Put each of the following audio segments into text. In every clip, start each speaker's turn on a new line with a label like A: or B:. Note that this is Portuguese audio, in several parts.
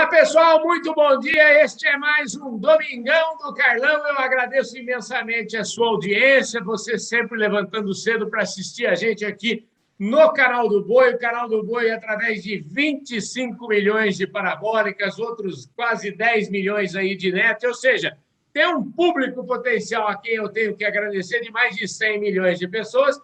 A: Olá, pessoal, muito bom dia. Este é mais um Domingão do Carlão. Eu agradeço imensamente a sua audiência, você sempre levantando cedo para assistir a gente aqui no Canal do Boi. O Canal do Boi, através de 25 milhões de parabólicas, outros quase 10 milhões aí de net, ou seja, tem um público potencial a quem eu tenho que agradecer de mais de 100 milhões de pessoas,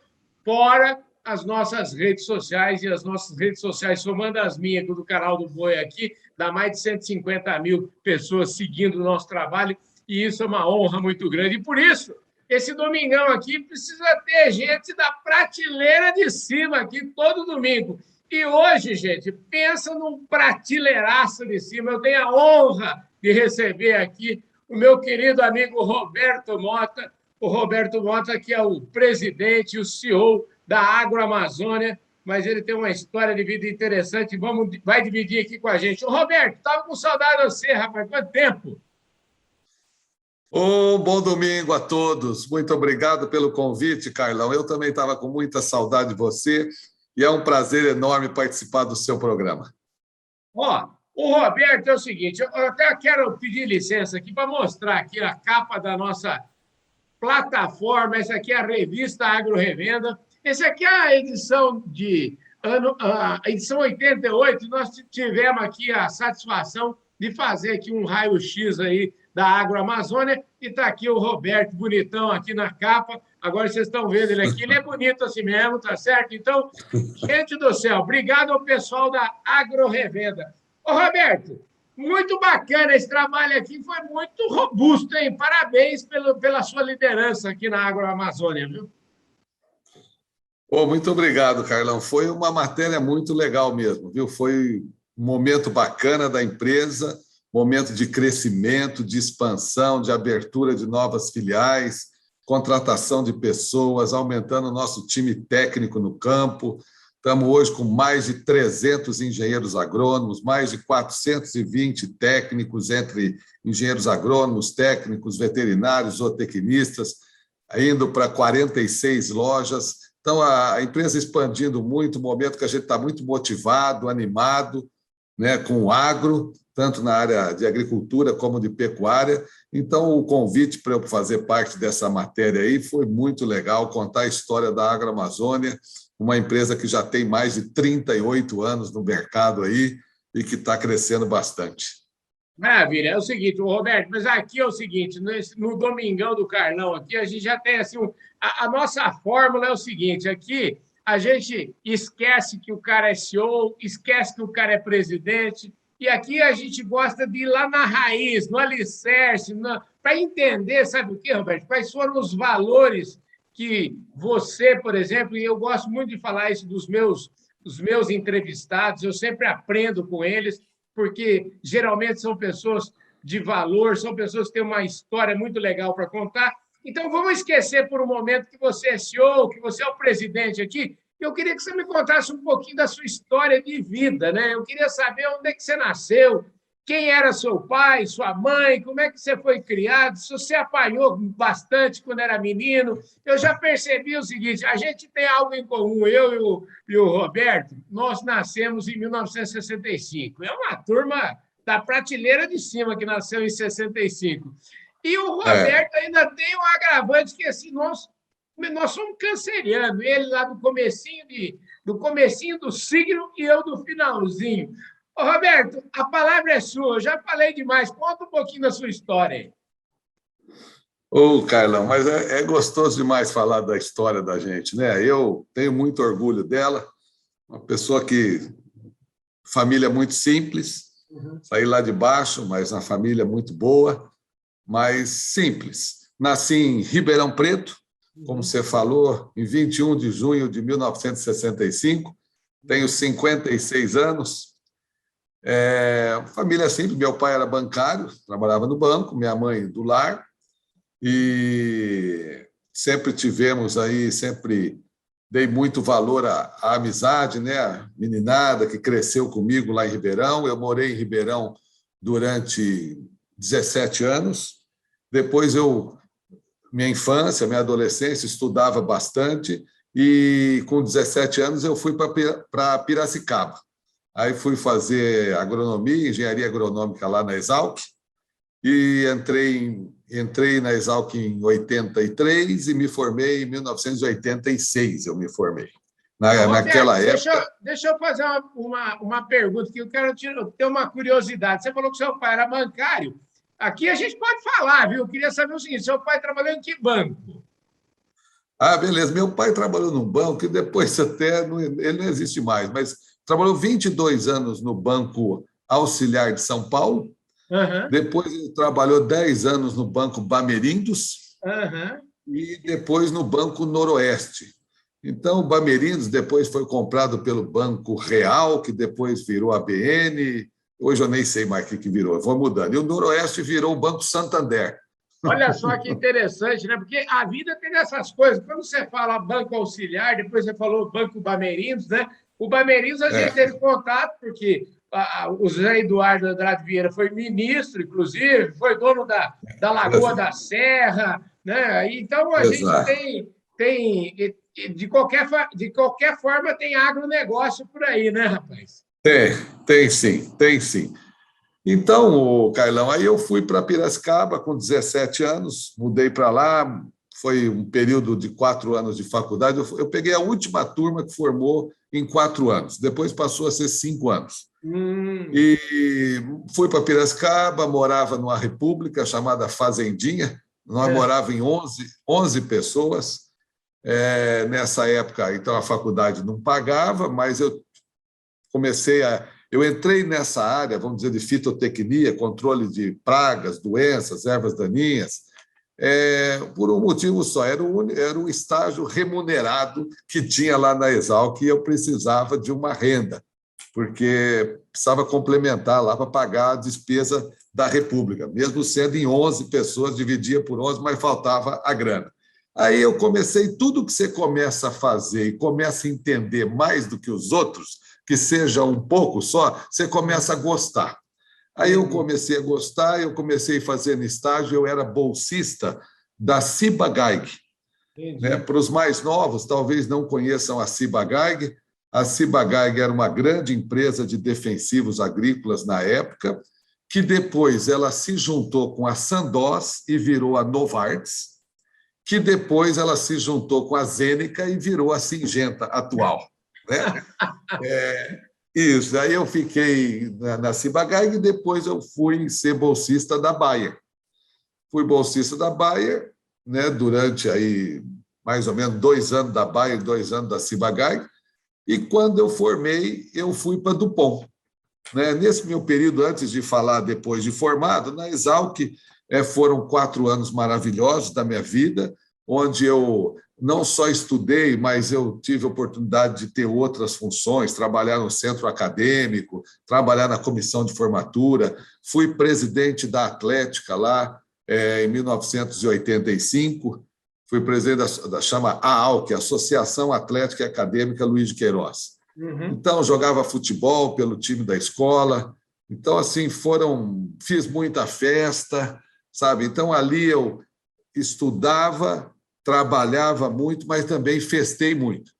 A: fora as nossas redes sociais, e as nossas redes sociais, somando as minhas do Canal do Boi aqui, dá mais de 150 mil pessoas seguindo o nosso trabalho, e isso é uma honra muito grande. E por isso, esse domingão aqui precisa ter gente da prateleira de cima aqui todo domingo. E hoje, gente, pensa num prateleiraço de cima. Eu tenho a honra de receber aqui o meu querido amigo Roberto Mota. O Roberto Mota, que é o presidente, o CEO da Agroamazônia, mas ele tem uma história de vida interessante. Vai dividir aqui com a gente. Ô, Roberto, estava com saudade de você, rapaz. Quanto tempo?
B: Bom domingo a todos. Muito obrigado pelo convite, Carlão. Eu também estava com muita saudade de você e é um prazer enorme participar do seu programa.
A: Ó, o Roberto é o seguinte, eu até quero pedir licença aqui para mostrar aqui a capa da nossa plataforma. Essa aqui é a revista Agro Revenda. Essa aqui é a edição a edição 88. Nós tivemos aqui a satisfação de fazer aqui um raio-x aí da Agroamazônia, e está aqui o Roberto, bonitão aqui na capa. Agora vocês estão vendo ele aqui, ele é bonito assim mesmo, tá certo? Então, gente do céu, obrigado ao pessoal da Agro Revenda. Ô, Roberto, muito bacana esse trabalho aqui, foi muito robusto, hein? Parabéns pela sua liderança aqui na Agroamazônia, viu?
B: Muito obrigado, Carlão. Foi uma matéria muito legal mesmo, viu? Foi um momento bacana da empresa, momento de crescimento, de expansão, de abertura de novas filiais, contratação de pessoas, aumentando o nosso time técnico no campo. Estamos hoje com mais de 300 engenheiros agrônomos, mais de 420 técnicos, entre engenheiros agrônomos, técnicos, veterinários, zootecnistas, indo para 46 lojas. Então, a empresa expandindo muito, um momento que a gente está muito motivado, animado, né, com o agro, tanto na área de agricultura como de pecuária. Então, o convite para eu fazer parte dessa matéria aí foi muito legal, contar a história da Agroamazônia, uma empresa que já tem mais de 38 anos no mercado aí e que está crescendo bastante.
A: Maravilha. É o seguinte, Roberto, mas aqui é o seguinte, no Domingão do Carlão, aqui a gente já tem assim, a nossa fórmula é o seguinte, aqui a gente esquece que o cara é CEO, esquece que o cara é presidente, e aqui a gente gosta de ir lá na raiz, no alicerce, para entender, sabe o quê, Roberto? Quais foram os valores que você, por exemplo, e eu gosto muito de falar isso dos meus entrevistados, eu sempre aprendo com eles, porque geralmente são pessoas de valor, são pessoas que têm uma história muito legal para contar. Então, vamos esquecer por um momento que você é CEO, que você é o presidente aqui. Eu queria que você me contasse um pouquinho da sua história de vida, né? Eu queria saber onde é que você nasceu, quem era seu pai, sua mãe, como é que você foi criado, se você apanhou bastante quando era menino. Eu já percebi o seguinte, a gente tem algo em comum, eu e o Roberto, nós nascemos em 1965. É uma turma da prateleira de cima que nasceu em 65. E o Roberto ainda tem um agravante que assim, nós somos cancerianos, ele lá do comecinho do signo e eu do finalzinho. Ô, Roberto, a palavra é sua, eu já falei demais, conta um pouquinho da sua história aí.
B: Carlão, mas é gostoso demais falar da história da gente, né? Eu tenho muito orgulho dela, uma pessoa família muito simples, saí lá de baixo, mas uma família muito boa, mas simples. Nasci em Ribeirão Preto, como você falou, em 21 de junho de 1965, tenho 56 anos. Família simples, meu pai era bancário, trabalhava no banco, minha mãe do lar, e sempre dei muito valor à amizade, né? A meninada que cresceu comigo lá em Ribeirão. Eu morei em Ribeirão durante 17 anos. Depois minha infância, minha adolescência, estudava bastante, e com 17 anos eu fui para Piracicaba. Aí fui fazer agronomia, engenharia agronômica lá na Exalc, e entrei na Exalc em 83 e me formei em 1986, eu me formei.
A: Roberto,
B: Naquela época...
A: deixa eu fazer uma pergunta que eu quero ter uma curiosidade. Você falou que seu pai era bancário. Aqui a gente pode falar, viu? Eu queria saber o seguinte: seu pai trabalhou em que banco?
B: Ah, beleza. Meu pai trabalhou num banco que depois até ele não existe mais, mas trabalhou 22 anos no Banco Auxiliar de São Paulo.
A: Uhum,
B: Depois ele trabalhou 10 anos no Banco Bamerindos
A: uhum.
B: e depois no Banco Noroeste. Então, o Bamerindos depois foi comprado pelo Banco Real, que depois virou a BN. Hoje eu nem sei mais o que virou, eu vou mudando. E o Noroeste virou o Banco Santander.
A: Olha só que interessante, né? Porque a vida tem essas coisas. Quando você fala banco auxiliar, depois você falou banco Bamerindos, né? O Bamerindos a gente teve contato, porque o Zé Eduardo Andrade Vieira foi ministro, inclusive, foi dono da Lagoa da Serra, né? Então a gente
B: Exato.
A: tem de qualquer forma, tem agronegócio por aí, né, rapaz?
B: Tem sim, tem sim. Então, Carlão, aí eu fui para Piracicaba com 17 anos, mudei para lá, foi um período de 4 anos de faculdade. Eu peguei a última turma que formou em 4 anos, depois passou a ser 5 anos. E fui para Piracicaba, morava numa república chamada Fazendinha, nós morávamos em 11 pessoas. Nessa época, então, a faculdade não pagava, mas eu entrei nessa área, vamos dizer, de fitotecnia, controle de pragas, doenças, ervas daninhas, por um motivo só, era o estágio remunerado que tinha lá na Exalc e eu precisava de uma renda, porque precisava complementar lá para pagar a despesa da República, mesmo sendo em 11 pessoas, dividia por 11, mas faltava a grana. Aí eu comecei, tudo que você começa a fazer e começa a entender mais do que os outros, que seja um pouco só, você começa a gostar. Aí eu comecei a gostar, eu comecei fazendo estágio, eu era bolsista da Ciba-Geig. Né? Para os mais novos, talvez não conheçam a Ciba-Geig. A Ciba-Geig era uma grande empresa de defensivos agrícolas na época, que depois ela se juntou com a Sandoz e virou a Novartis, que depois ela se juntou com a Zeneca e virou a Syngenta atual. Né? Isso, aí eu fiquei na Ciba-Geig e depois eu fui ser bolsista da Bayer. Fui bolsista da Bayer, né, durante aí mais ou menos 2 anos da Bayer, 2 anos da Ciba-Geig, e quando eu formei, eu fui para a Dupont. Né? Nesse meu período, antes de falar depois de formado, na Exalc, foram 4 anos maravilhosos da minha vida, onde eu não só estudei, mas eu tive a oportunidade de ter outras funções, trabalhar no centro acadêmico, trabalhar na comissão de formatura, fui presidente da Atlética lá em 1985, fui presidente da chama AALC, Associação Atlética e Acadêmica Luiz de Queiroz. Então, jogava futebol pelo time da escola. Então, assim, fiz muita festa, sabe? Então, ali eu estudava, trabalhava muito, mas também festei muito.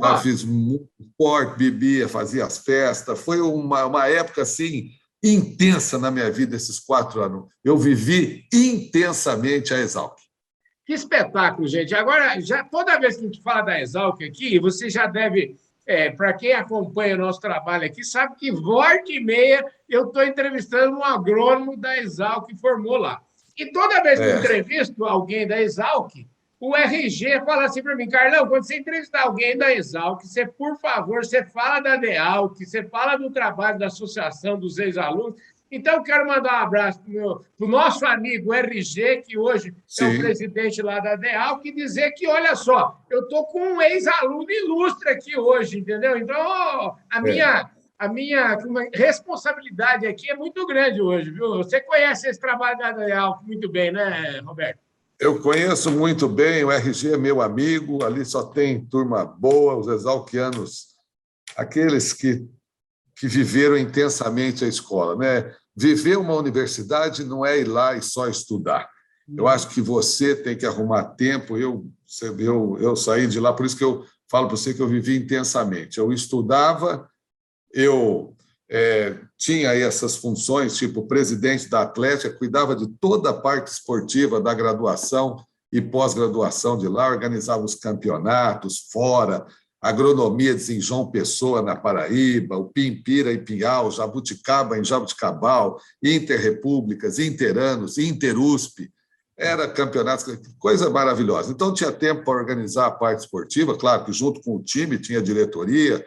B: Tá? Fiz muito esporte, bebia, fazia as festas. Foi uma época, assim, intensa na minha vida, esses 4 anos. Eu vivi intensamente a Exalc.
A: Que espetáculo, gente. Agora, toda vez que a gente fala da Exalc aqui, você já deve... para quem acompanha o nosso trabalho aqui, sabe que volta e meia eu estou entrevistando um agrônomo da Exalc que formou lá. E toda vez que eu entrevisto alguém da Exalc, o RG fala assim para mim: Carlão, quando você entrevistar alguém da Exalc, você, por favor, você fala da DEALC, você fala do trabalho da Associação dos Ex-Alunos. Então, eu quero mandar um abraço para o nosso amigo RG, que hoje é o presidente lá da DEALC, e dizer que, olha só, eu estou com um ex-aluno ilustre aqui hoje, entendeu? Então, a minha responsabilidade aqui é muito grande hoje, viu? Você conhece esse trabalho da DEALC muito bem, né, Roberto?
B: Eu conheço muito bem, o RG é meu amigo, ali só tem turma boa, os exalquianos, aqueles que viveram intensamente a escola. Né? Viver uma universidade não é ir lá e só estudar. Eu acho que você tem que arrumar tempo. Eu saí de lá, por isso que eu falo para você que eu vivi intensamente. Eu estudava, eu tinha aí essas funções, tipo presidente da Atlética, cuidava de toda a parte esportiva da graduação e pós-graduação de lá, organizava os campeonatos fora, agronomia em João Pessoa, na Paraíba, o Pimpira e Pinhal, Jabuticaba em Jabuticabal, Interrepúblicas, Interanos, Interusp, era campeonatos, coisa maravilhosa. Então, tinha tempo para organizar a parte esportiva, claro que junto com o time tinha diretoria,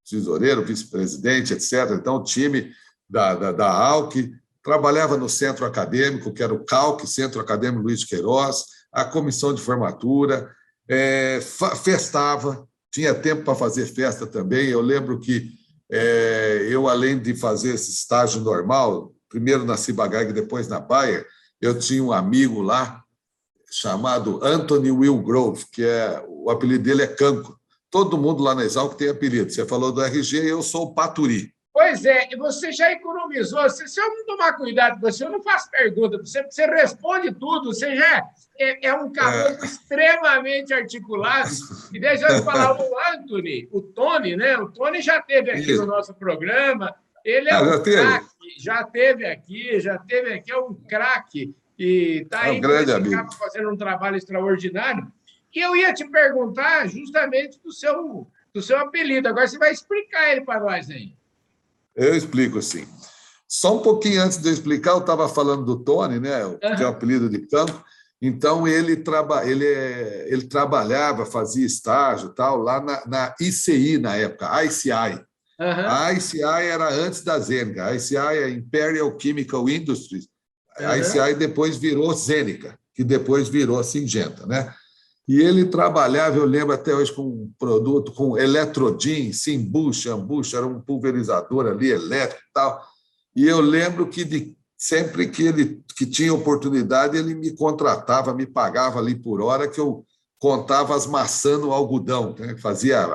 B: tesoureiro, vice-presidente, etc. Então, o time da ALC trabalhava no centro acadêmico, que era o CALC, Centro Acadêmico Luiz de Queiroz, a comissão de formatura, festava, tinha tempo para fazer festa também. Eu lembro que eu, além de fazer esse estágio normal, primeiro na Ciba-Geigy, depois na Bayer, eu tinha um amigo lá chamado Anthony Will Grove, que o apelido dele é Cancro. Todo mundo lá na Exalc tem apelido. Você falou do RG, eu sou o Paturi.
A: Pois é, e você já economizou. Se eu não tomar cuidado com você, eu não faço pergunta. Você responde tudo, você já é um caboclo extremamente articulado. E deixa eu te falar, o Anthony, o Tony, né? O Tony já esteve aqui no nosso programa. Ele é um craque, já esteve aqui, é um craque. E está aí fazendo um trabalho extraordinário. E eu ia te perguntar justamente do seu apelido. Agora você vai explicar ele para nós aí.
B: Eu explico, sim. Só um pouquinho antes de eu explicar, eu estava falando do Tony, né? Que é o apelido de campo. Então, ele trabalhava, fazia estágio tal, lá na ICI, na época, ICI. A ICI era antes da Zenga. A ICI é Imperial Chemical Industries. A ICI depois virou Zenica, que depois virou Syngenta, né? E ele trabalhava, eu lembro até hoje, com um produto, com Eletrodin, Simbucha, Ambucha, era um pulverizador ali, elétrico e tal. E eu lembro que sempre que tinha oportunidade, ele me contratava, me pagava ali por hora, que eu contava as maçãs no algodão, né?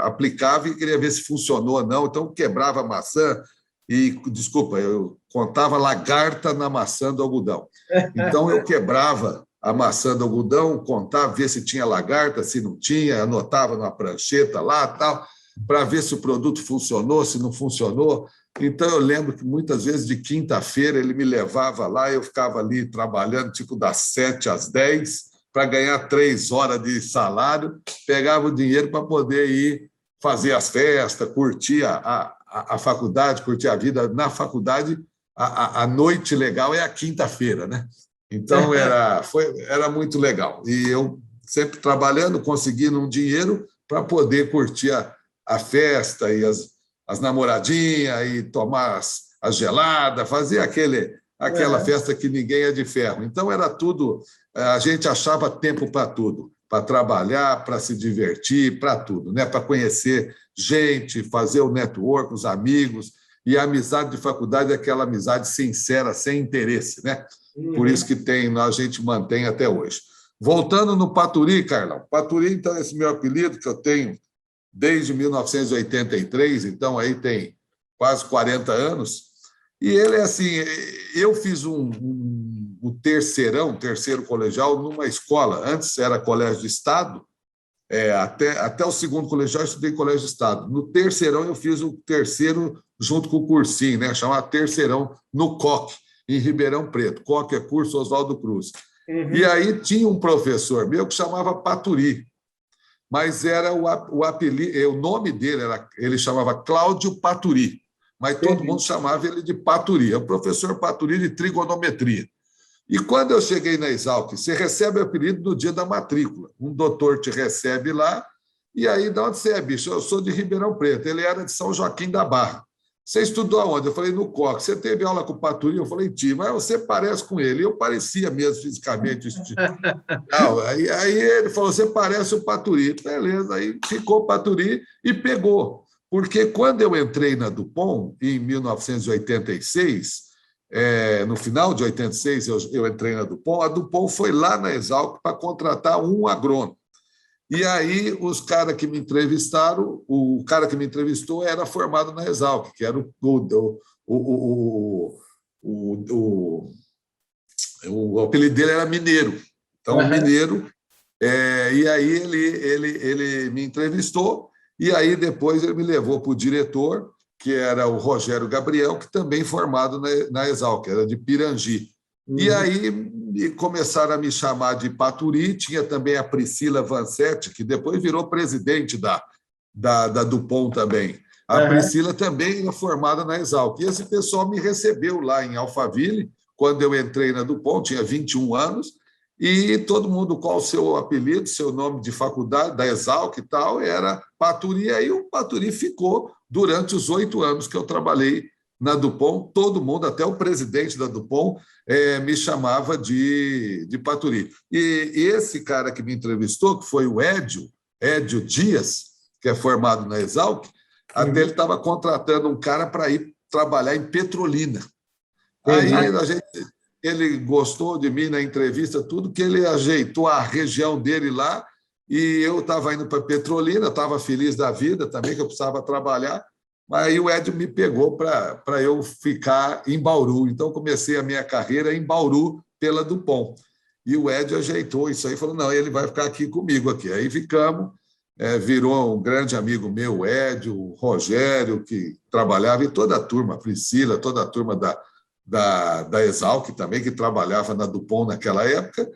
B: Aplicava e queria ver se funcionou ou não. Então, eu quebrava a maçã e, desculpa, eu contava lagarta na maçã do algodão. Então, eu quebrava a maçã do algodão, contava, ver se tinha lagarta, se não tinha, anotava numa prancheta lá, tal, para ver se o produto funcionou, se não funcionou. Então, eu lembro que muitas vezes de quinta-feira ele me levava lá, eu ficava ali trabalhando tipo das 7 às 10 para ganhar 3 horas de salário, pegava o dinheiro para poder ir fazer as festas, curtir a faculdade, curtir a vida. Na faculdade, a noite legal é a quinta-feira, né? Então, era muito legal. E eu sempre trabalhando, conseguindo um dinheiro para poder curtir a festa e as namoradinhas e tomar as geladas, fazer aquela festa que ninguém é de ferro. Então, era tudo, a gente achava tempo para tudo, para trabalhar, para se divertir, para tudo, né? Para conhecer gente, fazer o network, os amigos. E a amizade de faculdade é aquela amizade sincera, sem interesse, né? Por isso que a gente mantém até hoje. Voltando no Paturi, Carlão. Paturi, então, é esse meu apelido que eu tenho desde 1983, então aí tem quase 40 anos. E ele é assim, eu fiz o terceiro colegial numa escola. Antes era colégio de Estado, até o segundo colegial eu estudei em colégio de Estado. No terceirão eu fiz o terceiro junto com o cursinho, né? Chamado terceirão no COC, em Ribeirão Preto. COC é curso Oswaldo Cruz. E aí tinha um professor meu que chamava Paturi, mas era o apelido, o nome dele ele chamava Cláudio Paturi, mas todo mundo chamava ele de Paturi. É o professor Paturi de trigonometria. E quando eu cheguei na Exalc, você recebe o apelido no dia da matrícula. Um doutor te recebe lá, e aí, de onde você é, bicho? Eu sou de Ribeirão Preto. Ele era de São Joaquim da Barra. Você estudou aonde? Eu falei, no COC. Você teve aula com o Paturi? Eu falei, tive. Mas você parece com ele. Eu parecia mesmo fisicamente. Não, aí ele falou, você parece o Paturi. Beleza, aí ficou o Paturi e pegou. Porque quando eu entrei na Dupont, em 1986, no final de 86, eu entrei na Dupont, a Dupont foi lá na Exalc para contratar um agrônomo. E aí, os caras que me entrevistaram, o cara que me entrevistou era formado na Exalc, que era o apelido dele era Mineiro. Então, Mineiro. E aí, ele me entrevistou, e aí depois ele me levou para o diretor, que era o Rogério Gabriel, que também formado na Exalc, era de Pirangi. E aí começaram a me chamar de Paturi, tinha também a Priscila Vancetti, que depois virou presidente da Dupont também. A Priscila também era formada na Exalc. E esse pessoal me recebeu lá em Alphaville, quando eu entrei na Dupont, tinha 21 anos, e todo mundo, qual o seu apelido, seu nome de faculdade, da Exalc e tal, era Paturi. E aí o Paturi ficou durante os 8 anos que eu trabalhei na Dupont, todo mundo, até o presidente da Dupont, me chamava de Paturi. E esse cara que me entrevistou, que foi o Édio Dias, que é formado na Exalc, até ele estava contratando um cara para ir trabalhar em Petrolina. Aí ele gostou de mim na entrevista, tudo, que ele ajeitou a região dele lá, e eu estava indo para Petrolina, estava feliz da vida também, que eu precisava trabalhar. Aí o Édio me pegou para eu ficar em Bauru. Então, comecei a minha carreira em Bauru pela Dupont. E o Édio ajeitou isso aí, falou, não, ele vai ficar aqui comigo. Aqui. Aí ficamos, virou um grande amigo meu, o Édio, o Rogério, que trabalhava, e toda a turma, a Priscila, toda a turma da Exalc também, que trabalhava na Dupont naquela época,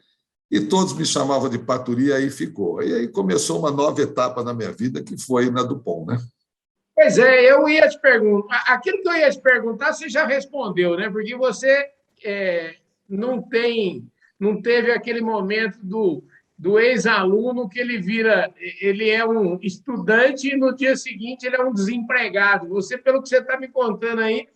B: e todos me chamavam de Paturi, aí ficou. E aí começou uma nova etapa na minha vida, que foi na Dupont, né?
A: Pois é, eu ia te perguntar. Aquilo que eu ia te perguntar, você já respondeu, né? Porque você não teve aquele momento do ex-aluno que ele é um estudante e no dia seguinte ele é um desempregado. Você, pelo que você está me contando aí,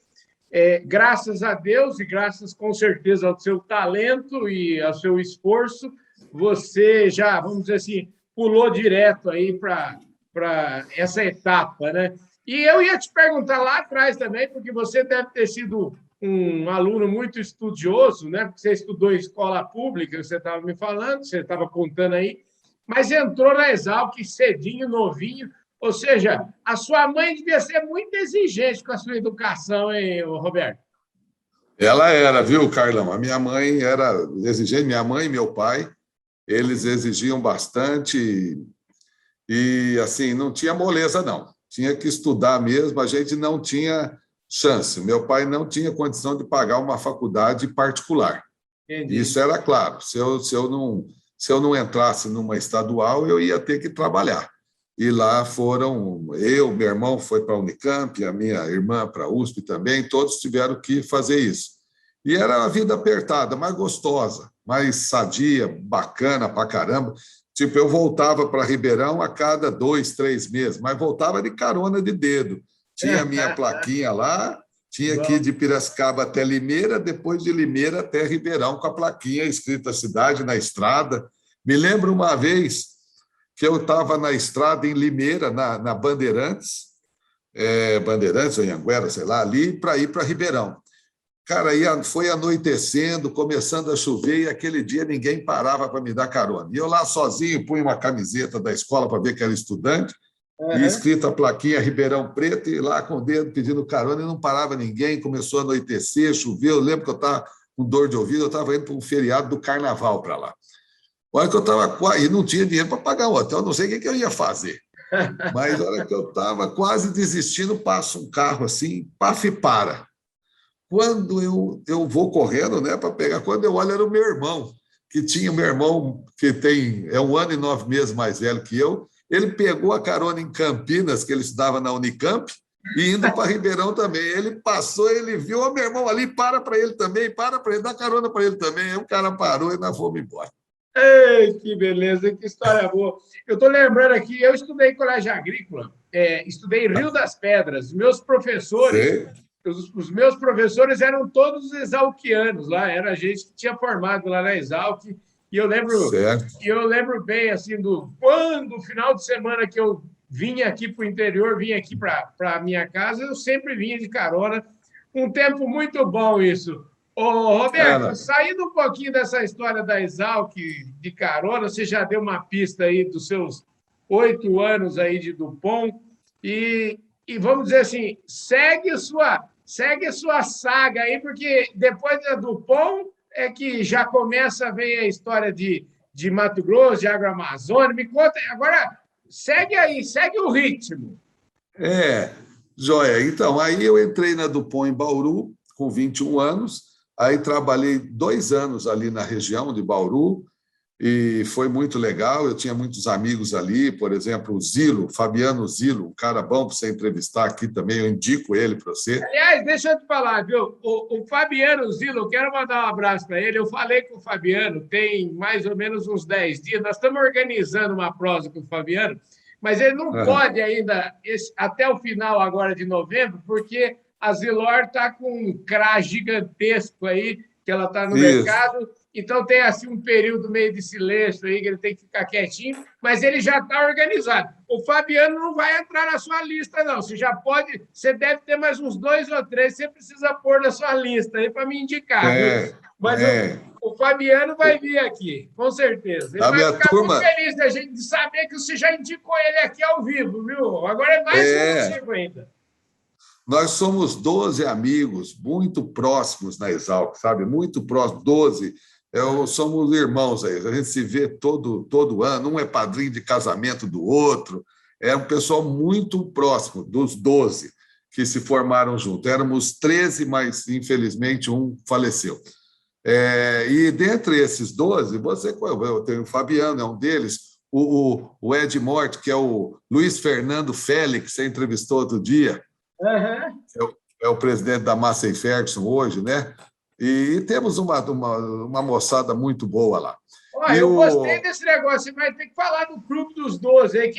A: graças a Deus e graças com certeza ao seu talento e ao seu esforço, você já, vamos dizer assim, pulou direto aí para essa etapa, né? E eu ia te perguntar lá atrás também, porque você deve ter sido um aluno muito estudioso, né? Porque você estudou em escola pública, você estava me falando, você estava contando aí, mas entrou na Exalc cedinho, novinho, ou seja, a sua mãe devia ser muito exigente com a sua educação, hein, Roberto?
B: Ela era, viu, Carlão? A minha mãe era exigente, minha mãe e meu pai, eles exigiam bastante e, assim, não tinha moleza, não. Tinha que estudar mesmo, a gente não tinha chance. Meu pai não tinha condição de pagar uma faculdade particular.
A: Entendi.
B: Isso era claro. Se eu não entrasse numa estadual, eu ia ter que trabalhar. E lá meu irmão foi para a Unicamp, a minha irmã para a USP também, todos tiveram que fazer isso. E era uma vida apertada, mais gostosa, mais sadia, bacana pra caramba. Tipo, eu voltava para Ribeirão a cada 2, 3 meses, mas voltava de carona de dedo. Tinha a minha plaquinha lá, tinha que ir de Piracicaba até Limeira, depois de Limeira até Ribeirão, com a plaquinha escrita cidade na estrada. Me lembro uma vez que eu estava na estrada em Limeira, na Bandeirantes, Bandeirantes ou Anhanguera, sei lá, ali, para ir para Ribeirão. Cara, foi anoitecendo, começando a chover, e aquele dia ninguém parava para me dar carona. E eu lá sozinho, punha uma camiseta da escola para ver que era estudante, e escrita a plaquinha Ribeirão Preto, e lá com o dedo pedindo carona, e não parava ninguém, começou a anoitecer, choveu. Eu lembro que eu estava com dor de ouvido, eu estava indo para um feriado do carnaval para lá. Olha que eu estava e não tinha dinheiro para pagar um hotel, não sei o que eu ia fazer. Mas na hora que eu estava quase desistindo, passa um carro assim, paf e para. Quando eu vou correndo, né, para pegar, quando eu olho, era o meu irmão, que tinha o meu irmão, que é 1 ano e 9 meses mais velho que eu. Ele pegou a carona em Campinas, que ele estudava na Unicamp, e indo para Ribeirão também. Ele passou, ele viu o meu irmão ali, para ele também, para ele, dá carona para ele também. Aí o cara parou e nós fomos embora.
A: Ei, que beleza, que história boa. Eu estou lembrando aqui, eu estudei em colégio agrícola, estudei em Rio das Pedras. Meus professores, os meus professores eram todos exalquianos lá, era gente que tinha formado lá na Exalc. E eu lembro bem, assim, quando, final de semana que eu vinha aqui para o interior, vinha aqui para a minha casa, eu sempre vinha de carona. Um tempo muito bom isso. Ô, Roberto, saindo um pouquinho dessa história da Exalc de carona, você já deu uma pista aí dos seus 8 anos aí de Dupont e vamos dizer assim, segue a sua saga aí, porque depois da Dupont é que já começa a ver a história de Mato Grosso, de Agroamazônia. Me conta, agora segue aí, segue o ritmo.
B: Joia. Então, aí eu entrei na Dupont em Bauru, com 21 anos, aí trabalhei 2 anos ali na região de Bauru, e foi muito legal. Eu tinha muitos amigos ali, por exemplo, o Zilo, Fabiano Zilo, um cara bom para você entrevistar aqui também, eu indico ele para você.
A: Aliás, deixa eu te falar, viu? O Fabiano Zilo, eu quero mandar um abraço para ele. Eu falei com o Fabiano tem mais ou menos uns 10 dias. Nós estamos organizando uma prosa com o Fabiano, mas ele não
B: Aham.
A: pode ainda, até o final agora de novembro, porque a Zilor está com um CRA gigantesco aí, que ela está no
B: Isso.
A: mercado. Então tem assim um período meio de silêncio aí, que ele tem que ficar quietinho, mas ele já está organizado. O Fabiano não vai entrar na sua lista, não. Você já pode, você deve ter mais uns 2 ou 3, você precisa pôr na sua lista aí para me indicar, viu?
B: É,
A: Mas
B: é.
A: o Fabiano vai vir aqui, com certeza. Ele
B: A
A: vai
B: minha
A: ficar muito
B: turma
A: feliz de saber que você já indicou ele aqui ao vivo, viu? Agora é mais um
B: é.
A: motivo ainda.
B: Nós somos 12 amigos muito próximos na Exalc, sabe? Muito próximos, 12. Somos irmãos aí. A gente se vê todo ano, um é padrinho de casamento do outro. É um pessoal muito próximo, dos 12 que se formaram juntos. Éramos 13, mas infelizmente um faleceu. E dentre esses 12, eu tenho o Fabiano, é um deles, o Ed Morte, que é o Luiz Fernando Félix, que você entrevistou outro dia,
A: Uhum.
B: é o presidente da Massey Ferguson hoje, né? E temos uma moçada muito boa lá.
A: Olha,
B: E
A: eu gostei
B: o,
A: desse negócio. Você vai ter que falar do clube dos 12 aí.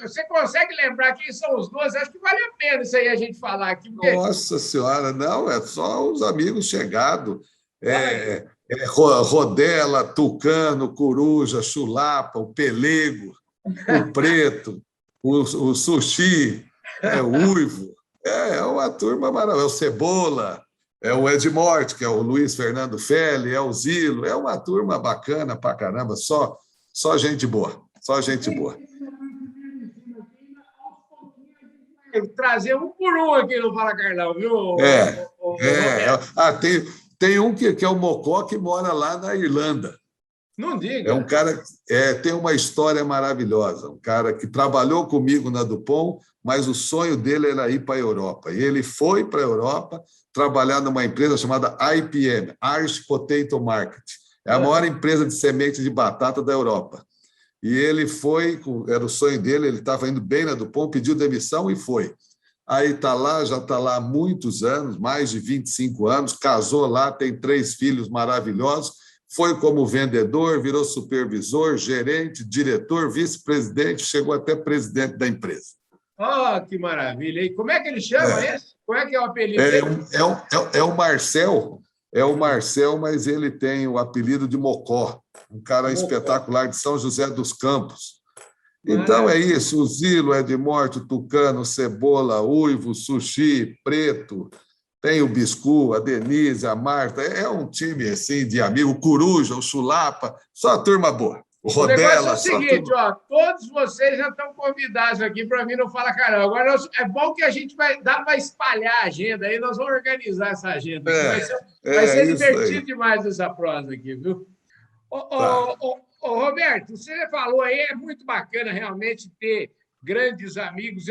A: Você consegue lembrar quem são os 12? Acho que vale a pena isso aí a gente falar aqui, porque.
B: Nossa Senhora, não, é só os amigos chegados.
A: Fala aí.
B: Rodela, Tucano, Coruja, Chulapa, o Pelego, o Preto, o Sushi, o Uivo. É uma turma maravilhosa. É o Cebola, é o Ed Morte, que é o Luiz Fernando Felli, é o Zilo. É uma turma bacana pra caramba, só gente boa, só gente boa.
A: Trazer um por um aqui no Fala Carlão, viu,
B: É,
A: Roberto?
B: tem um que é o Mocó, que mora lá na Irlanda.
A: Não
B: É um
A: diga.
B: cara tem uma história maravilhosa, um cara que trabalhou comigo na Dupont, mas o sonho dele era ir para a Europa. E ele foi para a Europa trabalhar numa empresa chamada IPM, Irish Potato Market. É a maior empresa de semente de batata da Europa. E ele foi, era o sonho dele, ele estava indo bem na Dupont, pediu demissão e foi. Aí já está lá há muitos anos, mais de 25 anos, casou lá, tem 3 filhos maravilhosos, foi como vendedor, virou supervisor, gerente, diretor, vice-presidente, chegou até presidente da empresa.
A: Oh, que maravilha. E como é que ele chama
B: É,
A: esse? Como é que é o apelido
B: é,
A: dele?
B: o Marcel, mas ele tem o apelido de Mocó, um cara
A: Mocó.
B: espetacular de São José dos Campos. Então é
A: Maravilha.
B: isso, o Zilo, Edmorte, o Tucano, Cebola, Uivo, Sushi, Preto, tem o Biscu, a Denise, a Marta, é um time assim de amigo, o Coruja, o Chulapa, só turma boa. O
A: O negócio é o
B: Rodela, só
A: seguinte,
B: turma.
A: ó, todos vocês já estão convidados aqui para mim não Fala Carlão. Agora é bom que a gente vai dar para espalhar a agenda aí, nós vamos organizar essa agenda aqui. Vai ser
B: Isso aí.
A: divertido demais essa prosa aqui, viu? Ô,
B: Tá.
A: Roberto, você falou aí, é muito bacana realmente ter grandes amigos.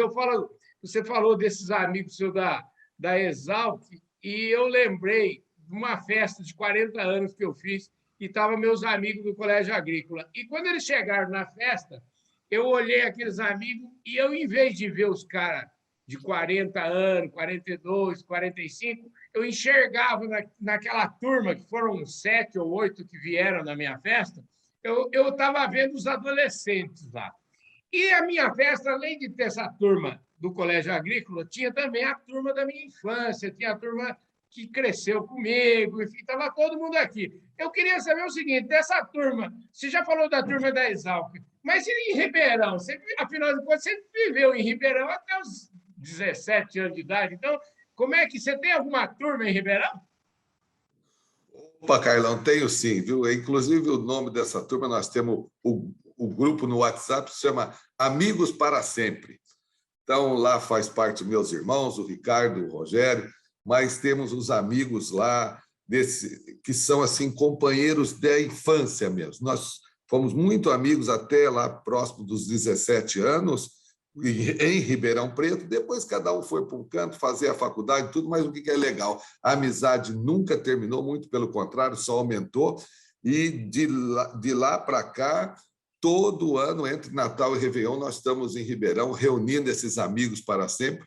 A: Você falou desses amigos seu da Exalc, e eu lembrei de uma festa de 40 anos que eu fiz, e estavam meus amigos do Colégio Agrícola. E quando eles chegaram na festa, eu olhei aqueles amigos e eu, em vez de ver os caras de 40 anos, 42, 45, eu enxergava naquela turma, que foram 7 ou 8 que vieram na minha festa, eu estava vendo os adolescentes lá. E a minha festa, além de ter essa turma do Colégio Agrícola, tinha também a turma da minha infância, tinha a turma que cresceu comigo, enfim, estava todo mundo aqui. Eu queria saber o seguinte, dessa turma, você já falou da turma da Exalc, mas e em Ribeirão? Você, afinal de contas, você viveu em Ribeirão até os 17 anos de idade, então, como é que você tem alguma turma em Ribeirão?
B: Opa, Carlão, tenho sim, viu? Inclusive, o nome dessa turma, nós temos o grupo no WhatsApp, se chama Amigos para Sempre. Então, lá faz parte meus irmãos, o Ricardo, o Rogério, mas temos os amigos lá que são assim companheiros da infância mesmo. Nós fomos muito amigos até lá próximo dos 17 anos em Ribeirão Preto, depois cada um foi para um canto fazer a faculdade, tudo, mas o que é legal, a amizade nunca terminou, muito pelo contrário, só aumentou, e de lá para cá, todo ano, entre Natal e Réveillon, nós estamos em Ribeirão, reunindo esses amigos para sempre,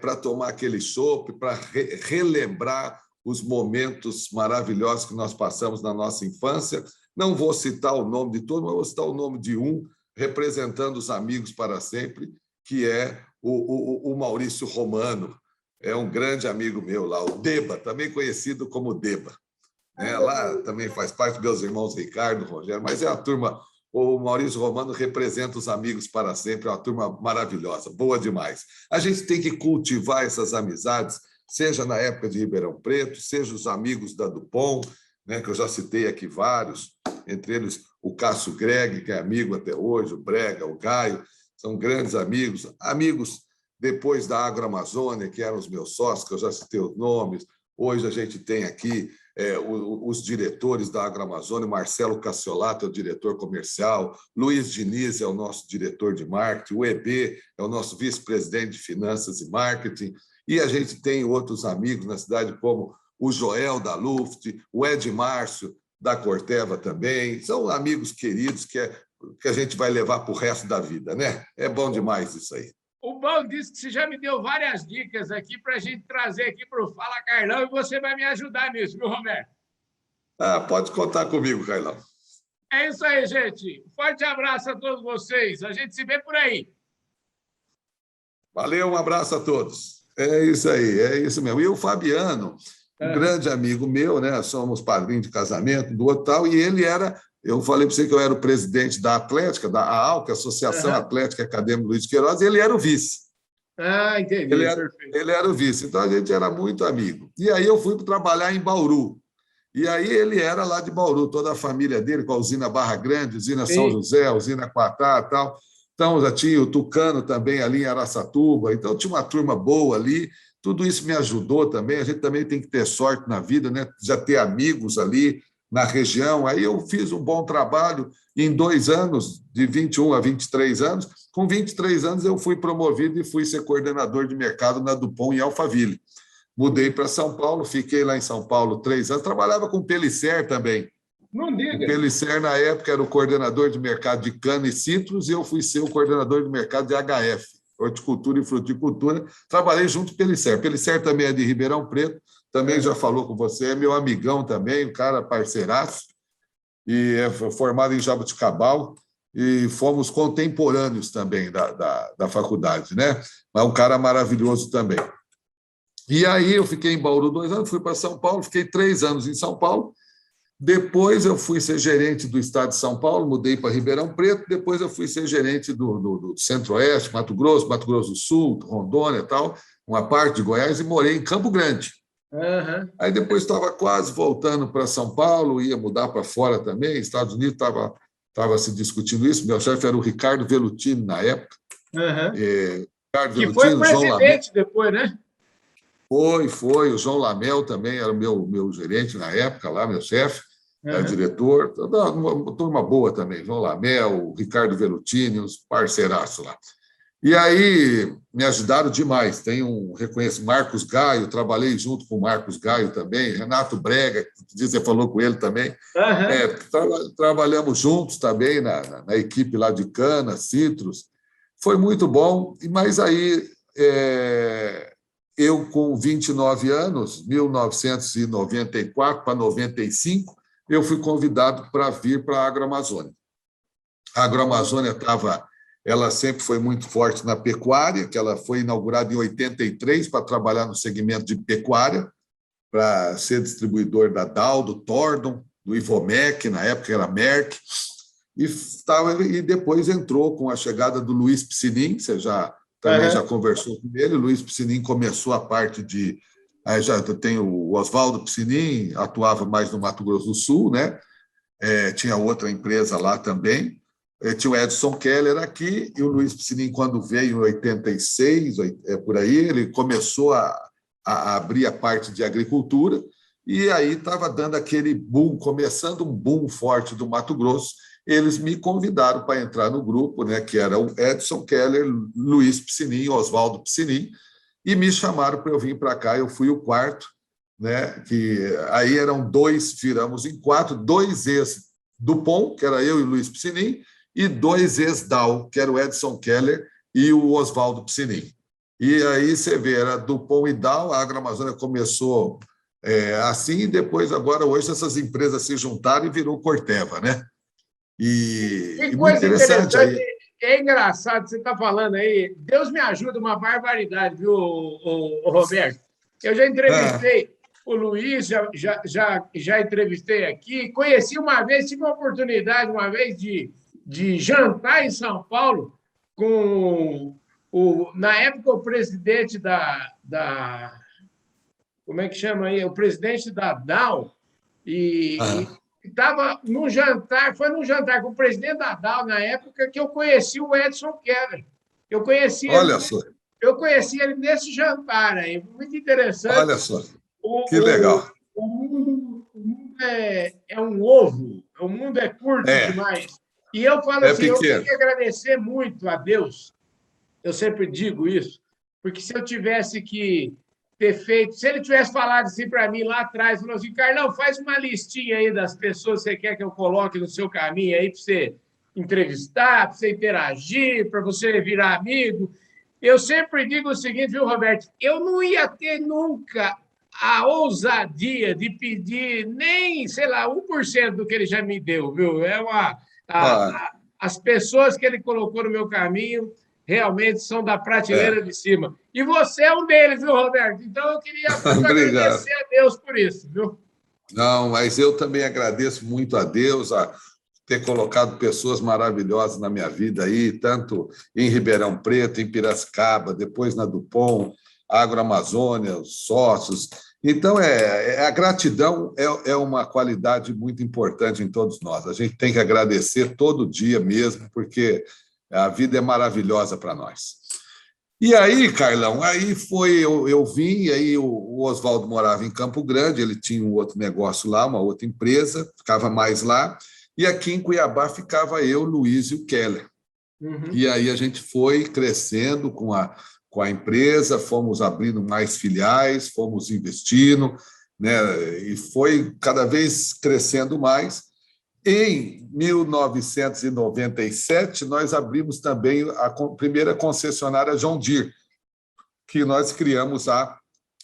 B: para tomar aquele chopp, para relembrar os momentos maravilhosos que nós passamos na nossa infância. Não vou citar o nome de todos, mas vou citar o nome de um, representando os amigos para sempre, que é o Maurício Romano. É um grande amigo meu lá, o Deba, também conhecido como Deba. Lá também faz parte dos meus irmãos Ricardo, Rogério, mas é a turma. O Maurício Romano representa os amigos para sempre, é uma turma maravilhosa, boa demais. A gente tem que cultivar essas amizades, seja na época de Ribeirão Preto, seja os amigos da Dupont, né, que eu já citei aqui vários, entre eles o Cássio Greg, que é amigo até hoje, o Brega, o Gaio, são grandes amigos. Amigos depois da Agroamazônia, que eram os meus sócios, que eu já citei os nomes. Hoje a gente tem aqui os diretores da Agroamazônia, Marcelo Cassiolato é o diretor comercial, Luiz Diniz é o nosso diretor de marketing, o EB é o nosso vice-presidente de finanças e marketing, e a gente tem outros amigos na cidade, como o Joel da Luft, o Ed Márcio da Corteva também, são amigos queridos que a gente vai levar para o resto da vida, né? É bom demais isso aí.
A: O bom disse que você já me deu várias dicas aqui para a gente trazer aqui para o Fala Carlão e você vai me ajudar nisso, viu, Roberto?
B: Pode contar comigo, Carlão.
A: É isso aí, gente. Forte abraço a todos vocês. A gente se vê por aí.
B: Valeu, um abraço a todos. É isso aí, é isso mesmo. E o Fabiano, um grande amigo meu, né? Somos padrinhos de casamento do outro tal, e ele era. Eu falei para você que eu era o presidente da Atlética, da AAL, que é a Associação Atlética Acadêmica Luiz de Queiroz, e ele era o vice.
A: Entendi.
B: Ele era o vice, então a gente era muito amigo. E aí eu fui trabalhar em Bauru. E aí ele era lá de Bauru, toda a família dele, com a usina Barra Grande, usina São José, usina Quatá e tal. Então já tinha o Tucano também ali em Araçatuba, então tinha uma turma boa ali. Tudo isso me ajudou também. A gente também tem que ter sorte na vida, né? Já ter amigos ali na região. Aí eu fiz um bom trabalho em 2 anos, de 21 a 23 anos. Com 23 anos, eu fui promovido e fui ser coordenador de mercado na Dupont em Alphaville. Mudei para São Paulo, fiquei lá em São Paulo 3 anos. Trabalhava com o Pelisser também.
A: Não diga.
B: O Pelisser, na época, era o coordenador de mercado de cana e citros, e eu fui ser o coordenador de mercado de HF, horticultura e fruticultura. Trabalhei junto com o Pelisser. Pelisser também é de Ribeirão Preto, também já falou com você, é meu amigão também, um cara parceiraço, e é formado em Jaboticabal, e fomos contemporâneos também da faculdade, né? Mas um cara maravilhoso também. E aí eu fiquei em Bauru 2 anos, fui para São Paulo, fiquei 3 anos em São Paulo. Depois eu fui ser gerente do estado de São Paulo, mudei para Ribeirão Preto, depois eu fui ser gerente do Centro-Oeste, Mato Grosso do Sul, Rondônia e tal, uma parte de Goiás, e morei em Campo Grande. Aí depois estava quase voltando para São Paulo, ia mudar para fora também, Estados Unidos estava se discutindo isso, meu chefe era o Ricardo Velutini na época.
A: Ricardo que Velutini, foi presidente depois, né?
B: Foi. O João Lamel também era meu gerente na época, lá, meu chefe, diretor. Uma turma boa também. João Lamel, o Ricardo Velutini, os parceiraços lá. E aí me ajudaram demais. Tem um reconhecimento, Marcos Gaio, trabalhei junto com o Marcos Gaio também, Renato Brega, que você falou com ele também. Trabalhamos juntos também na equipe lá de cana, citros. Foi muito bom, mas aí. Eu, com 29 anos, 1994 para 95, eu fui convidado para vir para a Agroamazônia. A Agroamazônia ela sempre foi muito forte na pecuária, que ela foi inaugurada em 83 para trabalhar no segmento de pecuária, para ser distribuidor da Dow, do Tordon, do Ivomec, na época era Merck, e depois entrou com a chegada do Luiz Piscinin, você também já conversou com ele. O Luiz Piscinin começou a parte de... Aí já tem o Oswaldo Piscinin, atuava mais no Mato Grosso do Sul, né? Tinha outra empresa lá também. Tinha o Edson Keller aqui, e o Luiz Piscinin, quando veio em 86, por aí, ele começou a abrir a parte de agricultura, e aí estava dando aquele boom, começando um boom forte do Mato Grosso, eles me convidaram para entrar no grupo, né, que era o Edson Keller, Luiz Piscinin, Oswaldo Piscinin, e me chamaram para eu vir para cá. Eu fui o quarto, né, que aí eram dois, viramos em quatro, dois ex-Dupont, que era eu e o Luiz Piscinin, e dois ex-Dow, que era o Edson Keller e o Oswaldo Piscinin. E aí você vê, era Dupont e Dow, a Agroamazônia começou assim, e depois, agora, hoje, essas empresas se juntaram e virou Corteva, né?
A: Que
B: E muito
A: coisa
B: interessante.
A: interessante.
B: Aí,
A: É engraçado, você está falando aí. Deus me ajuda, uma barbaridade, viu, Roberto? Eu já entrevistei o Luiz, já entrevistei aqui. Conheci uma vez, tive a oportunidade uma vez de jantar em São Paulo com na época, o presidente como é que chama aí? O presidente da Dow, e estava num jantar, foi num jantar com o presidente da Dow na época que eu conheci o Edson Keller. Eu conheci ele,
B: olha só,
A: eu conheci ele nesse jantar aí, muito interessante.
B: olha só, que
A: O, o,
B: legal.
A: o mundo é um ovo, o mundo é curto
B: É,
A: demais. E eu falo
B: é
A: assim, eu tenho
B: pequeno.
A: que agradecer muito a Deus, eu sempre digo isso, porque se eu tivesse que ter feito, se ele tivesse falado assim para mim lá atrás, falou assim, Carlão, faz uma listinha aí das pessoas que você quer que eu coloque no seu caminho aí para você entrevistar, para você interagir, para você virar amigo. Eu sempre digo o seguinte, viu, Roberto? Eu não ia ter nunca a ousadia de pedir nem, sei lá, 1% do que ele já me deu, viu?
B: Ah,
A: As pessoas que ele colocou no meu caminho realmente são da
B: é.
A: prateleira de cima. E você é um deles, viu, Roberto? Então eu queria muito
B: Obrigado.
A: agradecer a Deus por isso, viu?
B: Não, mas eu também agradeço muito a Deus a ter colocado pessoas maravilhosas na minha vida aí, tanto em Ribeirão Preto, em Piracicaba, depois na Dupont, Agroamazônia, os sócios. Então, a gratidão é uma qualidade muito importante em todos nós. A gente tem que agradecer todo dia mesmo, porque a vida é maravilhosa para nós. E aí, Carlão, aí foi, eu vim, e aí o Oswaldo morava em Campo Grande, ele tinha um outro negócio lá, uma outra empresa, ficava mais lá, e aqui em Cuiabá ficava eu, Luiz e o Keller.
A: Uhum.
B: E aí a gente foi crescendo com a empresa, fomos abrindo mais filiais, fomos investindo, né? E foi cada vez crescendo mais. Em 1997, nós abrimos também a primeira concessionária John Deere, que nós criamos a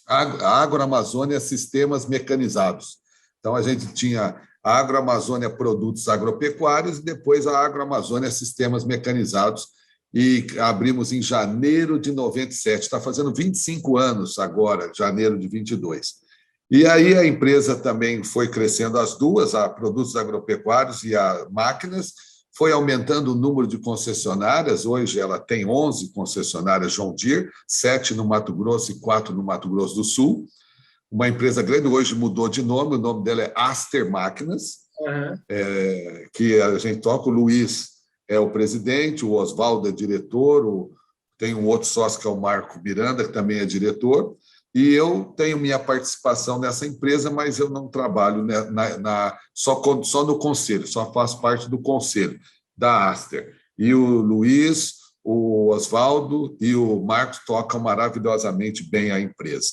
B: Agroamazônia Sistemas Mecanizados. Então, a gente tinha a Agroamazônia Produtos Agropecuários e depois a Agroamazônia Sistemas Mecanizados, e abrimos em janeiro de 97. Está fazendo 25 anos agora, janeiro de 22. E aí a empresa também foi crescendo as duas, a Produtos Agropecuários e a Máquinas, foi aumentando o número de concessionárias. Hoje ela tem 11 concessionárias John Deere, 7 no Mato Grosso e 4 no Mato Grosso do Sul. Uma empresa grande, hoje mudou de nome, o nome dela é Aster Máquinas,
A: Uhum.
B: que a gente toca, o Luiz é o presidente, o Oswaldo é diretor, tem um outro sócio que é o Marco Miranda, que também é diretor, e eu tenho minha participação nessa empresa, mas eu não trabalho só no conselho, só faço parte do conselho da Aster. E o Luiz, o Oswaldo e o Marcos tocam maravilhosamente bem a empresa.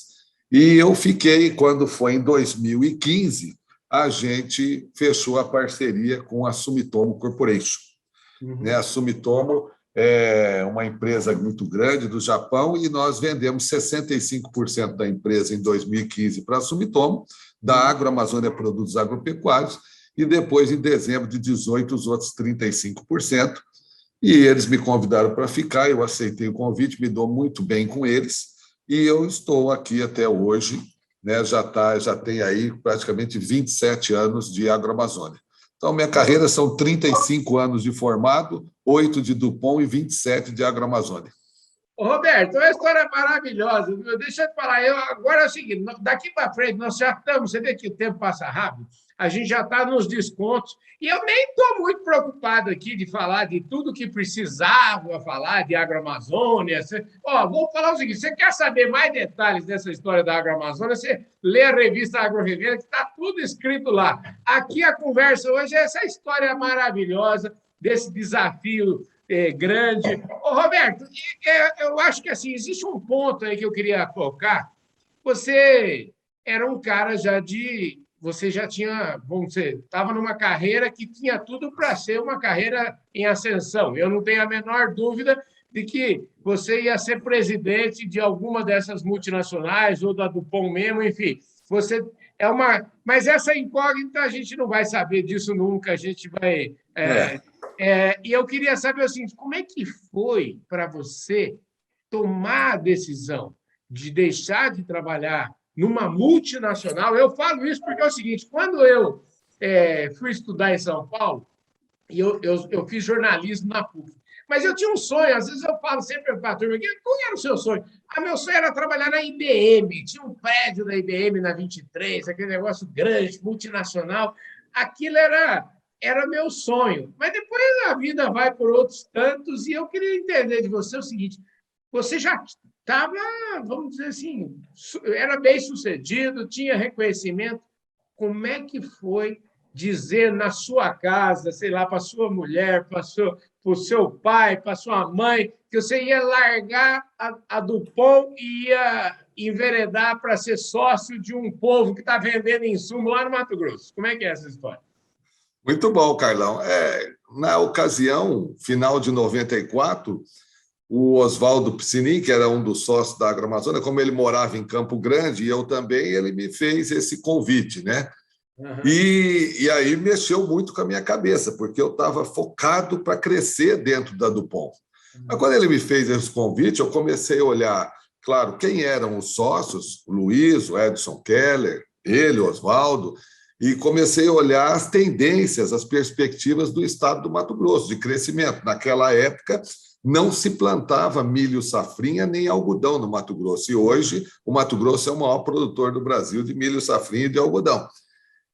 B: E eu fiquei, quando foi em 2015, a gente fechou a parceria com a Sumitomo Corporation.
A: Uhum.
B: A Sumitomo é uma empresa muito grande do Japão e nós vendemos 65% da empresa em 2015 para a Sumitomo, da Agroamazônia Produtos Agropecuários, e depois, em dezembro de 2018, os outros 35%. E eles me convidaram para ficar, eu aceitei o convite, me dou muito bem com eles, e eu estou aqui até hoje, né, já tem aí praticamente 27 anos de Agroamazônia. Então, minha carreira são 35 anos de formado, 8 de Dupont e 27 de Agroamazônia.
A: Ô, Roberto, é uma história maravilhosa, viu? Deixa eu te falar, agora é o seguinte, daqui para frente nós já estamos, você vê que o tempo passa rápido, a gente já está nos descontos. E eu nem estou muito preocupado aqui de falar de tudo que precisava falar de Agroamazônia. Vou falar o seguinte: você quer saber mais detalhes dessa história da Agroamazônia? Você lê a revista AgroRevenda, que está tudo escrito lá. Aqui a conversa hoje é essa história maravilhosa desse desafio grande. Roberto, eu acho que assim, existe um ponto aí que eu queria tocar. Você era um cara você já tinha, vamos dizer, estava numa carreira que tinha tudo para ser uma carreira em ascensão. Eu não tenho a menor dúvida de que você ia ser presidente de alguma dessas multinacionais ou da Dupont mesmo, enfim. Você mas essa incógnita a gente não vai saber disso nunca. A gente vai. E eu queria saber assim, como é que foi para você tomar a decisão de deixar de trabalhar numa multinacional? Eu falo isso porque é o seguinte: quando eu fui estudar em São Paulo, e eu fiz jornalismo na PUC, mas eu tinha um sonho. Às vezes eu falo sempre para a turma: qual era o seu sonho? Meu sonho era trabalhar na IBM. Tinha um prédio da IBM na 23, aquele negócio grande, multinacional. Aquilo era meu sonho. Mas depois a vida vai por outros tantos, e eu queria entender de você o seguinte: você já estava, vamos dizer assim, era bem sucedido, tinha reconhecimento. Como é que foi dizer na sua casa, sei lá, para sua mulher, para o seu pai, para sua mãe, que você ia largar a Dupont e ia enveredar para ser sócio de um povo que está vendendo insumo lá no Mato Grosso? Como é que é essa história?
B: Muito bom, Carlão. Na ocasião, final de 94, o Oswaldo Piscinin, que era um dos sócios da Agroamazônia, como ele morava em Campo Grande, e eu também, ele me fez esse convite, né? Uhum. E aí mexeu muito com a minha cabeça, porque eu estava focado para crescer dentro da Dupont. Uhum. Mas quando ele me fez esse convite, eu comecei a olhar, claro, quem eram os sócios, o Luiz, o Edson Keller, ele, o Oswaldo, e comecei a olhar as tendências, as perspectivas do estado do Mato Grosso, de crescimento. Naquela época, não se plantava milho safrinha nem algodão no Mato Grosso. E hoje, o Mato Grosso é o maior produtor do Brasil de milho safrinha e de algodão.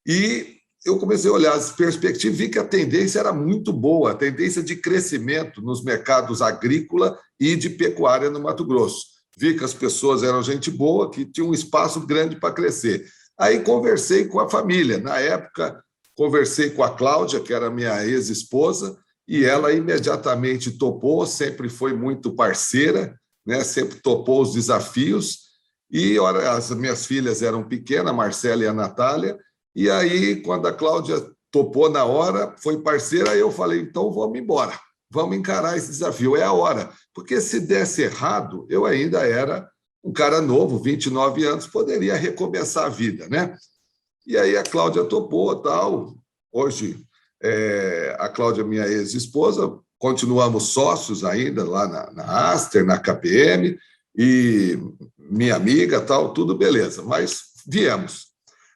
B: E eu comecei a olhar as perspectivas e vi que a tendência era muito boa, a tendência de crescimento nos mercados agrícola e de pecuária no Mato Grosso. Vi que as pessoas eram gente boa, que tinha um espaço grande para crescer. Aí conversei com a família. Na época, conversei com a Cláudia, que era minha ex-esposa, e ela imediatamente topou, sempre foi muito parceira, né? Sempre topou os desafios. E as minhas filhas eram pequenas, a Marcela e a Natália, e aí, quando a Cláudia topou na hora, foi parceira, aí eu falei: então vamos embora, vamos encarar esse desafio, é a hora. Porque se desse errado, eu ainda era um cara novo, 29 anos, poderia recomeçar a vida, né? E aí a Cláudia topou, tal. Hoje, a Cláudia é minha ex-esposa, continuamos sócios ainda lá na Aster, na KPM, e minha amiga, tal, tudo beleza. Mas viemos.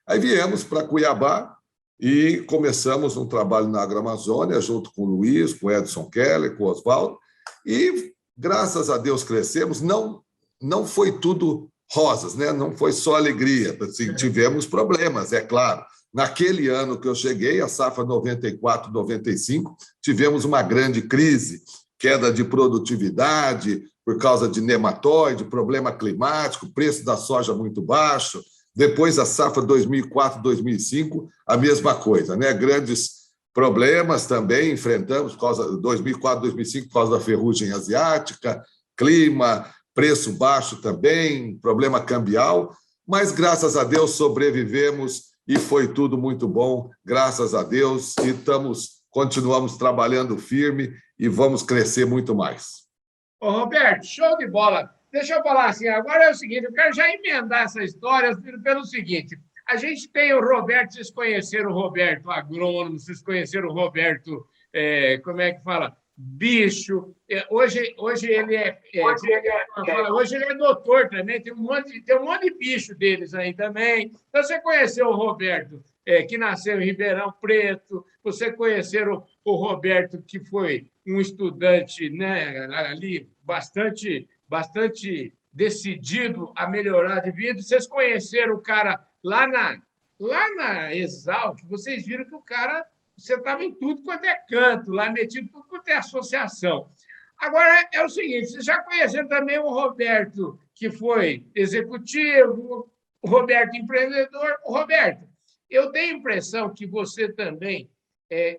B: Aí viemos para Cuiabá e começamos um trabalho na Agroamazônia, junto com o Luiz, com o Edson Keller, com o Oswaldo, e, graças a Deus, crescemos. Não foi tudo rosas, né? Não foi só alegria. Assim, tivemos problemas, é claro. Naquele ano que eu cheguei, a safra 94, 95, tivemos uma grande crise, queda de produtividade por causa de nematóide, problema climático, preço da soja muito baixo. Depois, a safra 2004, 2005, a mesma coisa, né? Grandes problemas também enfrentamos por causa de 2004, 2005, por causa da ferrugem asiática, clima, preço baixo também, problema cambial, mas, graças a Deus, sobrevivemos e foi tudo muito bom, graças a Deus, e continuamos trabalhando firme e vamos crescer muito mais.
A: Ô, Roberto, show de bola. Deixa eu falar assim, agora é o seguinte, eu quero já emendar essa história pelo seguinte: a gente tem o Roberto, vocês conheceram o Roberto agrônomo, vocês conheceram o Roberto, como é que fala? Bicho. Hoje ele hoje ele é doutor também, tem um monte de bicho deles aí também. Então, você conheceu o Roberto, que nasceu em Ribeirão Preto, você conheceu o Roberto, que foi um estudante, né, ali bastante decidido a melhorar de vida. Vocês conheceram o cara lá lá na Exalc, vocês viram que o cara, você estava em tudo quanto é canto, lá metido em tudo quanto é associação. Agora, é o seguinte, vocês já conheceram também o Roberto, que foi executivo, o Roberto empreendedor. O Roberto, eu tenho a impressão que você também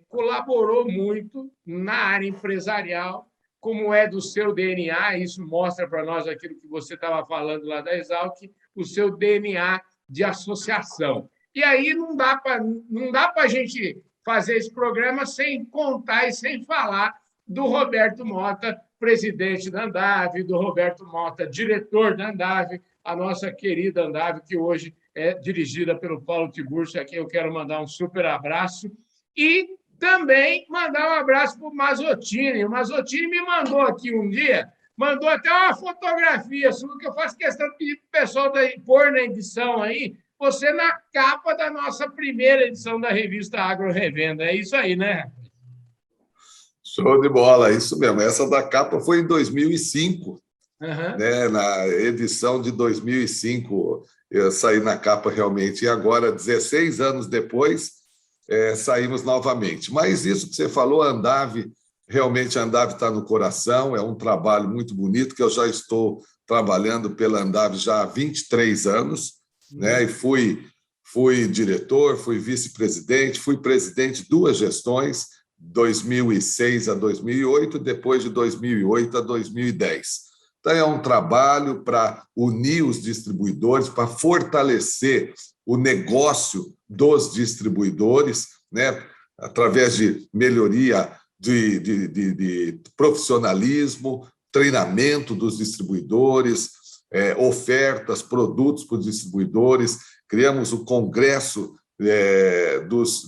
A: colaborou muito na área empresarial, como é do seu DNA, isso mostra para nós aquilo que você estava falando lá da Exalc, o seu DNA de associação. E aí não dá para a gente fazer esse programa sem contar e sem falar do Roberto Mota, presidente da Andave, do Roberto Mota, diretor da Andave, a nossa querida Andave, que hoje é dirigida pelo Paulo Tiburcio, a quem eu quero mandar um super abraço. E também mandar um abraço para o Mazottini. O Mazottini me mandou aqui um dia, mandou até uma fotografia sua, que eu faço questão de pedir para o pessoal pôr na edição aí, você na capa da nossa primeira edição da revista Agro Revenda. É isso aí, né?
B: Show de bola, isso mesmo. Essa da capa foi em 2005,
A: Uhum.
B: né? Na edição de 2005, eu saí na capa realmente. E agora, 16 anos depois, saímos novamente. Mas isso que você falou, a Andave, realmente a Andave está no coração, é um trabalho muito bonito, que eu já estou trabalhando pela Andave já há 23 anos, né? E fui diretor, fui vice-presidente, fui presidente de 2 gestões, 2006 a 2008, depois de 2008 a 2010. Então, é um trabalho para unir os distribuidores, para fortalecer o negócio dos distribuidores, né, através de melhoria de profissionalismo, treinamento dos distribuidores, ofertas, produtos para os distribuidores. Criamos o Congresso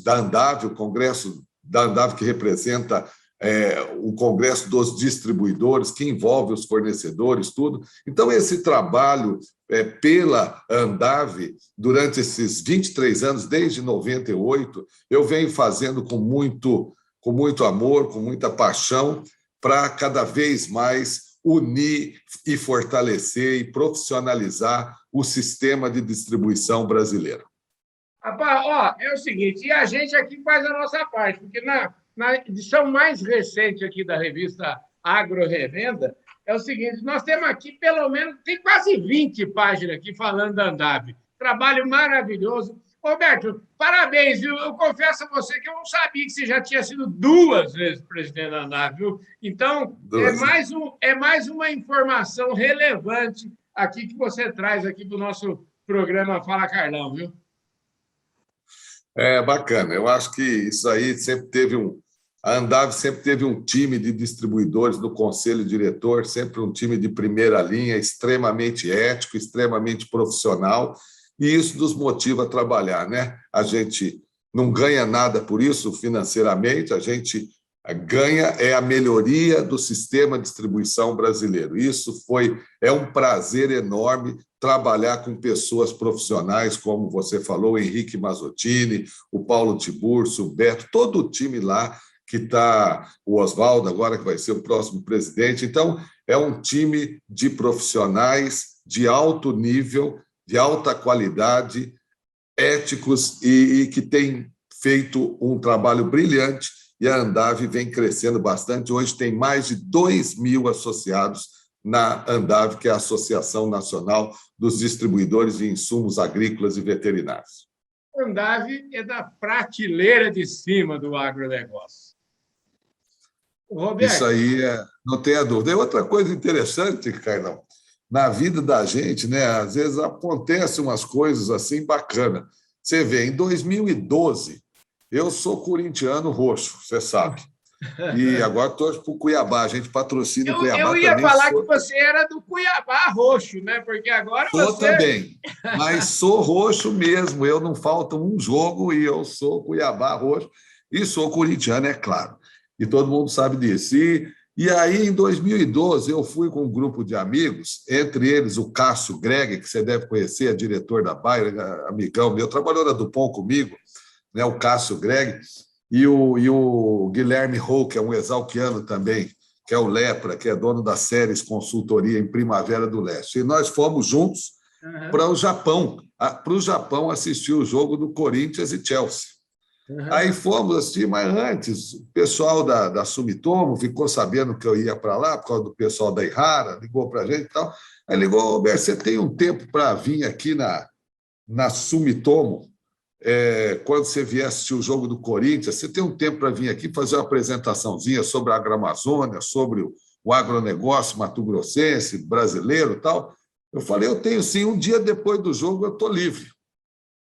B: da Andave, o Congresso da Andave que representa o Congresso dos Distribuidores, que envolve os fornecedores, tudo. Então, esse trabalho pela Andave, durante esses 23 anos, desde 98, eu venho fazendo com muito amor, com muita paixão, para cada vez mais unir e fortalecer e profissionalizar o sistema de distribuição brasileiro.
A: Rapaz, é o seguinte, e a gente aqui faz a nossa parte, porque na edição mais recente aqui da revista Agro Revenda, é o seguinte, nós temos aqui pelo menos, tem quase 20 páginas aqui falando da Andave. Trabalho maravilhoso. Roberto, parabéns, viu? Eu confesso a você que eu não sabia que você já tinha sido 2 vezes presidente da Andave, viu? Então, é mais uma informação relevante aqui que você traz aqui para o nosso programa Fala Carlão, viu?
B: Bacana. Eu acho que isso aí sempre teve a Andave sempre teve um time de distribuidores no conselho diretor, sempre um time de primeira linha, extremamente ético, extremamente profissional, e isso nos motiva a trabalhar, né? A gente não ganha nada por isso financeiramente, a gente ganha a melhoria do sistema de distribuição brasileiro. Isso é um prazer enorme trabalhar com pessoas profissionais, como você falou, o Henrique Mazottini, o Paulo Tiburcio, o Beto, todo o time lá que está, o Oswaldo agora, que vai ser o próximo presidente. Então, é um time de profissionais de alto nível, de alta qualidade, éticos e que têm feito um trabalho brilhante, e a Andave vem crescendo bastante. Hoje tem mais de 2.000 associados na Andave, que é a Associação Nacional dos Distribuidores de Insumos Agrícolas e Veterinários.
A: A Andave é da prateleira de cima do agronegócio.
B: Roberto. Isso aí não tenha dúvida. E outra coisa interessante, Carlão, na vida da gente, né, às vezes acontecem umas coisas assim bacanas. Você vê, em 2012, eu sou corintiano roxo, você sabe. E agora torço para o Cuiabá, a gente patrocina o Cuiabá.
A: Eu ia falar que você era do Cuiabá roxo, né? Porque agora
B: sou também, mas sou roxo mesmo. Eu não falta um jogo e eu sou Cuiabá roxo. E sou corintiano, é claro. E todo mundo sabe disso. E aí, em 2012, eu fui com um grupo de amigos, entre eles o Cássio Greg, que você deve conhecer, é diretor da Bayer, amigão meu, trabalhou na Dupont comigo, né, o Cássio Greg, e o Guilherme Rou, que é um exalquiano também, que é o Lepra, que é dono da Séries Consultoria em Primavera do Leste. E nós fomos juntos para o Japão assistir o jogo do Corinthians e Chelsea. Aí fomos assistir, mas antes o pessoal da Sumitomo ficou sabendo que eu ia para lá, por causa do pessoal da Ihara, ligou para a gente e tal. Aí ligou: Roberto, você tem um tempo para vir aqui na Sumitomo, quando você vier assistir o jogo do Corinthians, você tem um tempo para vir aqui fazer uma apresentaçãozinha sobre a Agroamazônia, sobre o agronegócio mato-grossense, brasileiro e tal? Eu falei: eu tenho sim, um dia depois do jogo eu estou livre.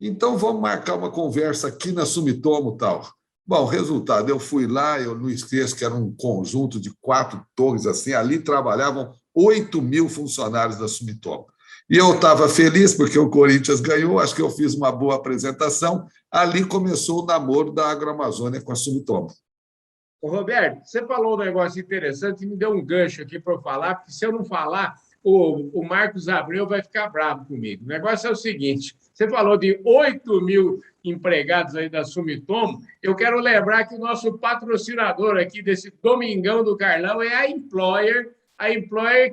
B: Então, vamos marcar uma conversa aqui na Sumitomo tal. Bom, resultado, eu fui lá, eu não esqueço que era um conjunto de 4 torres, assim, ali trabalhavam 8.000 funcionários da Sumitomo. E eu estava feliz porque o Corinthians ganhou, acho que eu fiz uma boa apresentação. Ali começou o namoro da Agroamazônia com a Sumitomo.
A: Ô, Roberto, você falou um negócio interessante e me deu um gancho aqui para eu falar, porque se eu não falar, o Marcos Abreu vai ficar bravo comigo. O negócio é o seguinte: você falou de 8.000 empregados aí da Sumitomo. Eu quero lembrar que o nosso patrocinador aqui desse Domingão do Carlão é a Employer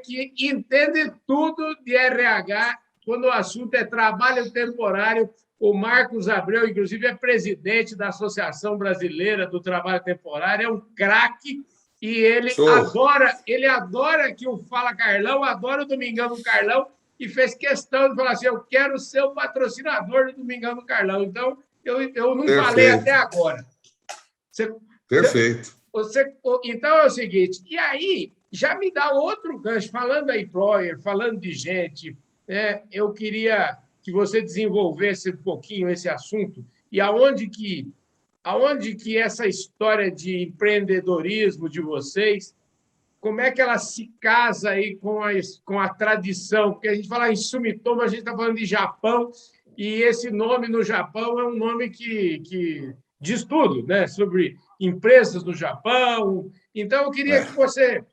A: que entende tudo de RH quando o assunto é trabalho temporário. O Marcos Abreu, inclusive, é presidente da Associação Brasileira do Trabalho Temporário, é um craque. E ele adora que o Fala Carlão, adora o Domingão do Carlão, e fez questão de falar assim: eu quero ser o patrocinador do Domingão do Carlão. Então, eu não falei até agora.
B: Perfeito.
A: Então, é o seguinte, e aí já me dá outro gancho, falando da Employer, falando de gente, eu queria que você desenvolvesse um pouquinho esse assunto, e aonde que essa história de empreendedorismo de vocês, como é que ela se casa aí com a tradição? Porque a gente fala em Sumitomo, a gente está falando de Japão, e esse nome no Japão é um nome que diz tudo, né? Sobre empresas do Japão. Então, eu queria que você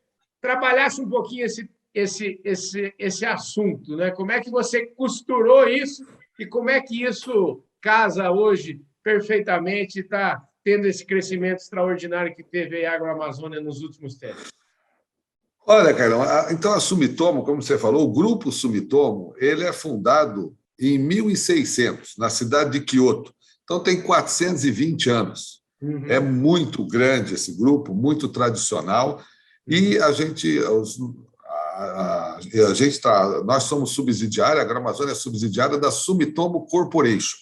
A: trabalhasse um pouquinho esse assunto, né? Como é que você costurou isso e como é que isso casa hoje perfeitamente, está tendo esse crescimento extraordinário que teve a Agroamazônia nos últimos tempos?
B: Olha, Carlão, então a Sumitomo, como você falou, o grupo Sumitomo, ele é fundado em 1600, na cidade de Kyoto. Então tem 420 anos. É muito grande esse grupo, muito tradicional. E nós somos subsidiária, a Agroamazônia é subsidiária da Sumitomo Corporation.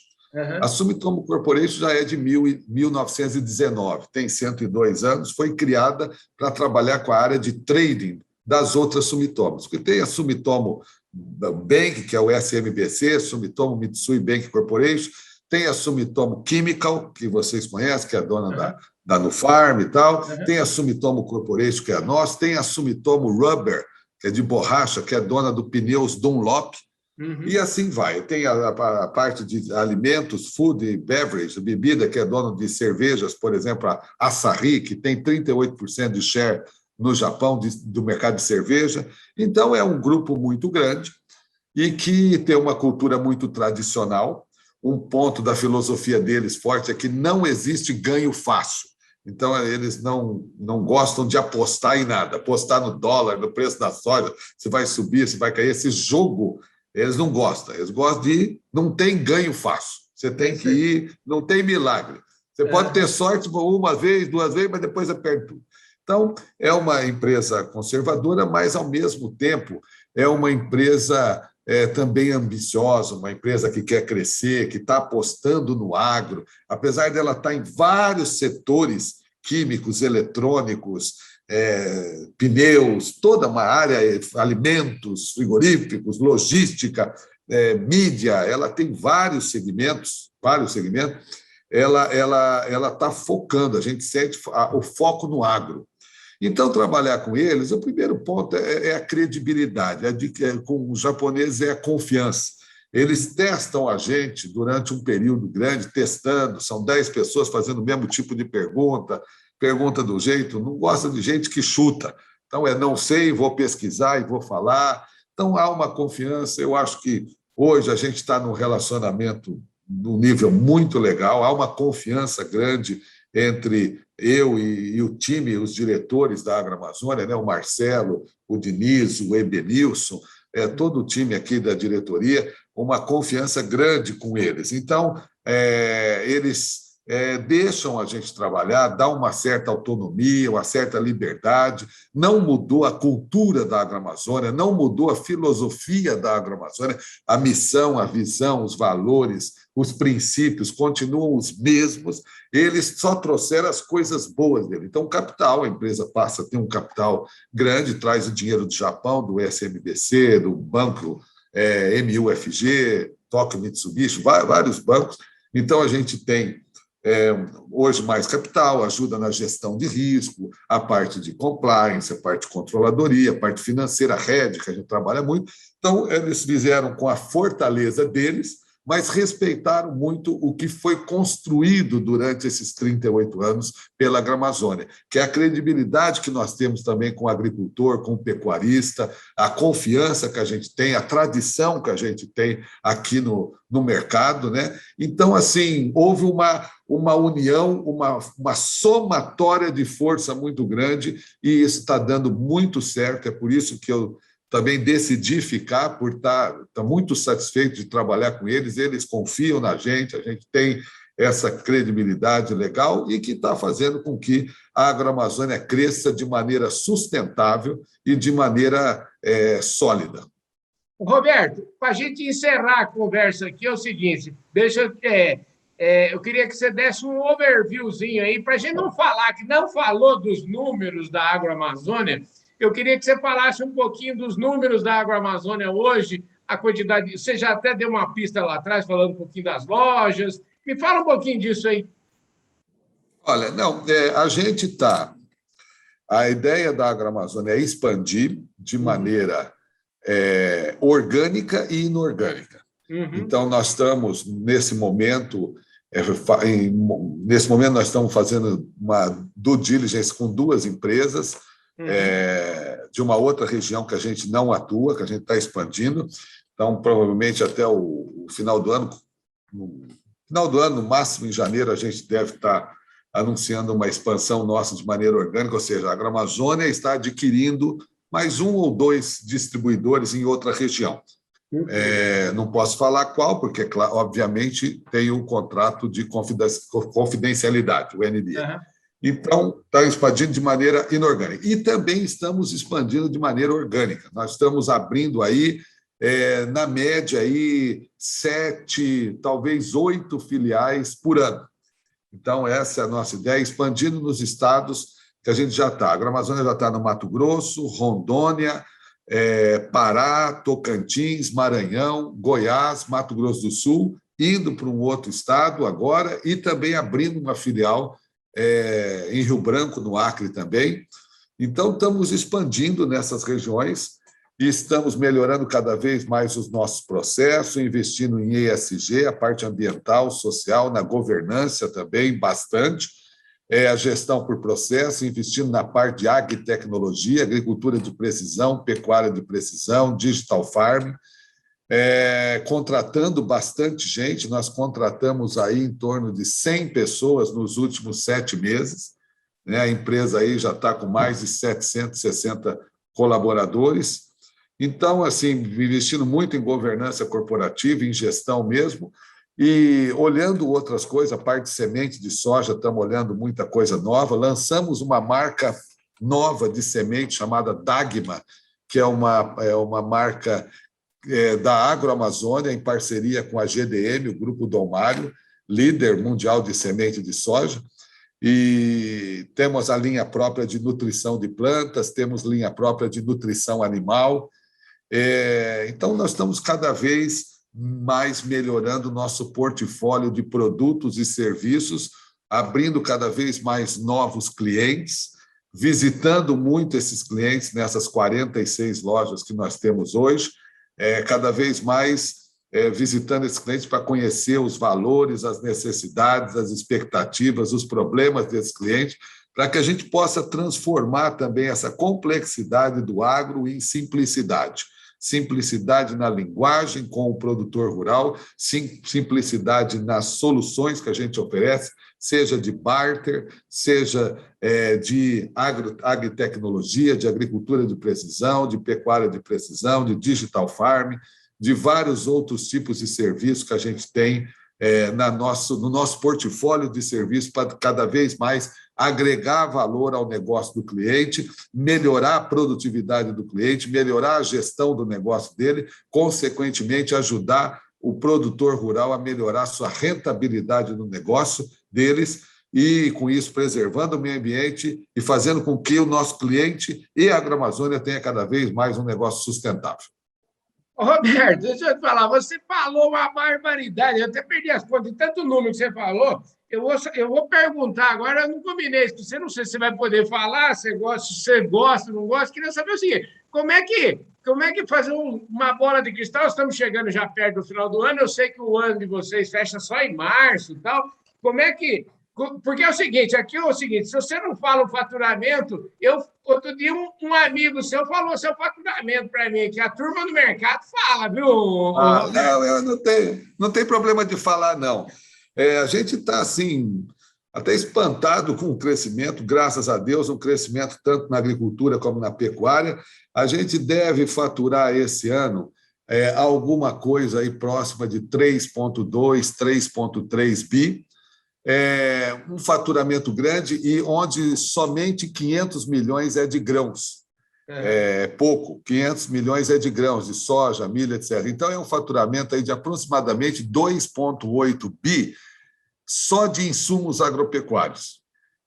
B: A Sumitomo Corporation já é de 1919, tem 102 anos, foi criada para trabalhar com a área de trading das outras Sumitomos. Porque tem a Sumitomo Bank, que é o SMBC, Sumitomo Mitsui Bank Corporation, tem a Sumitomo Chemical, que vocês conhecem, que é dona da Nufarm e tal, tem a Sumitomo Corporation, que é a nossa, tem a Sumitomo Rubber, que é de borracha, que é dona do pneus Dunlop, e assim vai. Tem a parte de alimentos, food e beverage, bebida, que é dona de cervejas, por exemplo, a Asahi, que tem 38% de share no Japão do mercado de cerveja. Então, é um grupo muito grande e que tem uma cultura muito tradicional. Um ponto da filosofia deles forte é que não existe ganho fácil. Então, eles não gostam de apostar em nada, apostar no dólar, no preço da soja, se vai subir, se vai cair. Esse jogo, eles não gostam. Eles gostam de... Não tem ganho fácil. Você tem que ir, não tem milagre. Você pode ter sorte uma vez, 2 vezes, mas depois perde tudo. Então, é uma empresa conservadora, mas, ao mesmo tempo, é uma empresa também ambiciosa, uma empresa que quer crescer, que está apostando no agro, apesar dela estar em vários setores químicos, eletrônicos, pneus, toda uma área, alimentos, frigoríficos, logística, mídia, ela tem vários segmentos, ela está focando, a gente sente o foco no agro. Então, trabalhar com eles, o primeiro ponto é a credibilidade, com os japoneses é a confiança. Eles testam a gente durante um período grande, testando, são 10 pessoas fazendo o mesmo tipo de pergunta do jeito, não gosta de gente que chuta. Então, não sei, vou pesquisar e vou falar. Então, há uma confiança. Eu acho que hoje a gente está num relacionamento num nível muito legal, há uma confiança grande entre eu e o time, os diretores da Agroamazônia, né? O Marcelo, o Diniz, o Ebenilson, todo o time aqui da diretoria, uma confiança grande com eles. Então, eles deixam a gente trabalhar, dá uma certa autonomia, uma certa liberdade, não mudou a cultura da Agroamazônia, não mudou a filosofia da Agroamazônia, a missão, a visão, os valores, os princípios continuam os mesmos, eles só trouxeram as coisas boas dele. Então, o capital, a empresa passa a ter um capital grande, traz o dinheiro do Japão, do SMBC, do banco MUFG, Tóquio Mitsubishi, vários bancos. Então, a gente tem hoje mais capital, ajuda na gestão de risco, a parte de compliance, a parte de controladoria, a parte financeira, a rede, que a gente trabalha muito. Então, eles fizeram com a fortaleza deles, mas respeitaram muito o que foi construído durante esses 38 anos pela Agroamazônia, que é a credibilidade que nós temos também com o agricultor, com o pecuarista, a confiança que a gente tem, a tradição que a gente tem aqui no mercado, né? Então, assim, houve uma união, uma somatória de força muito grande, e isso está dando muito certo. É por isso que eu também decidi ficar, por estar muito satisfeito de trabalhar com eles. Eles confiam na gente, a gente tem essa credibilidade legal e que está fazendo com que a Agroamazônia cresça de maneira sustentável e de maneira sólida.
A: Roberto, para a gente encerrar a conversa aqui, é o seguinte, eu queria que você desse um overviewzinho aí, para a gente não falar, que não falou dos números da Agroamazônia. Eu queria que você falasse um pouquinho dos números da Agroamazônia hoje, a quantidade. Você já até deu uma pista lá atrás, falando um pouquinho das lojas. Me fala um pouquinho disso aí.
B: Olha, não, a gente está. A ideia da Agroamazônia é expandir de maneira orgânica e inorgânica. Então, nós estamos, nesse momento, nós estamos fazendo uma due diligence com 2 empresas, de uma outra região que a gente não atua, que a gente está expandindo. Então, provavelmente até o final do ano, no máximo em janeiro, a gente deve estar anunciando uma expansão nossa de maneira orgânica, ou seja, a Agroamazônia está adquirindo mais 1 ou 2 distribuidores em outra região. Não posso falar qual, porque, obviamente, tem um contrato de confidencialidade, o NDA. Então, está expandindo de maneira inorgânica. E também estamos expandindo de maneira orgânica. Nós estamos abrindo aí, na média, aí, 7, talvez 8 filiais por ano. Então, essa é a nossa ideia, expandindo nos estados que a gente já está. A Agroamazônia já está no Mato Grosso, Rondônia, Pará, Tocantins, Maranhão, Goiás, Mato Grosso do Sul, indo para um outro estado agora e também abrindo uma filial em Rio Branco, no Acre também. Então, estamos expandindo nessas regiões e estamos melhorando cada vez mais os nossos processos, investindo em ESG, a parte ambiental, social, na governança também, bastante, a gestão por processo, investindo na parte de agritecnologia, agricultura de precisão, pecuária de precisão, digital farming, contratando bastante gente. Nós contratamos aí em torno de 100 pessoas nos últimos 7 meses. A empresa aí já está com mais de 760 colaboradores. Então, assim, investindo muito em governança corporativa, em gestão mesmo, e olhando outras coisas, a parte de semente de soja, estamos olhando muita coisa nova. Lançamos uma marca nova de semente chamada Dagma, que é uma marca da Agroamazônia, em parceria com a GDM, o Grupo Dom Mário, líder mundial de semente de soja. E temos a linha própria de nutrição de plantas, temos linha própria de nutrição animal. Então, nós estamos cada vez mais melhorando o nosso portfólio de produtos e serviços, abrindo cada vez mais novos clientes, visitando muito esses clientes nessas 46 lojas que nós temos hoje, cada vez mais visitando esses clientes para conhecer os valores, as necessidades, as expectativas, os problemas desses clientes, para que a gente possa transformar também essa complexidade do agro em simplicidade. Simplicidade na linguagem com o produtor rural, simplicidade nas soluções que a gente oferece, seja de barter, seja de agrotecnologia, de agricultura de precisão, de pecuária de precisão, de digital farm, de vários outros tipos de serviços que a gente tem no nosso portfólio de serviços para cada vez mais agregar valor ao negócio do cliente, melhorar a produtividade do cliente, melhorar a gestão do negócio dele, consequentemente ajudar o produtor rural a melhorar sua rentabilidade no negócio deles e, com isso, preservando o meio ambiente e fazendo com que o nosso cliente e a Agroamazônia tenha cada vez mais um negócio sustentável.
A: Roberto, deixa eu te falar, você falou uma barbaridade, eu até perdi as contas de tanto número que você falou. Eu vou perguntar agora, eu não combinei isso, você não sei se você vai poder falar, se você gosta, não gosta. Queria saber o seguinte: como é que fazer uma bola de cristal? Estamos chegando já perto do final do ano, eu sei que o ano de vocês fecha só em março e tal. Como é que. Porque é o seguinte, se você não fala o faturamento, outro dia um amigo seu falou seu faturamento para mim, que a turma do mercado fala, viu?
B: Não, eu não tem problema de falar, não. A gente está, assim, até espantado com o crescimento, graças a Deus, um crescimento tanto na agricultura como na pecuária. A gente deve faturar esse ano alguma coisa aí próxima de 3,2, 3,3 bi, um faturamento grande e onde somente 500 milhões é de grãos. Pouco, 500 milhões é de grãos, de soja, milho, etc. Então, é um faturamento aí de aproximadamente 2,8 bi só de insumos agropecuários.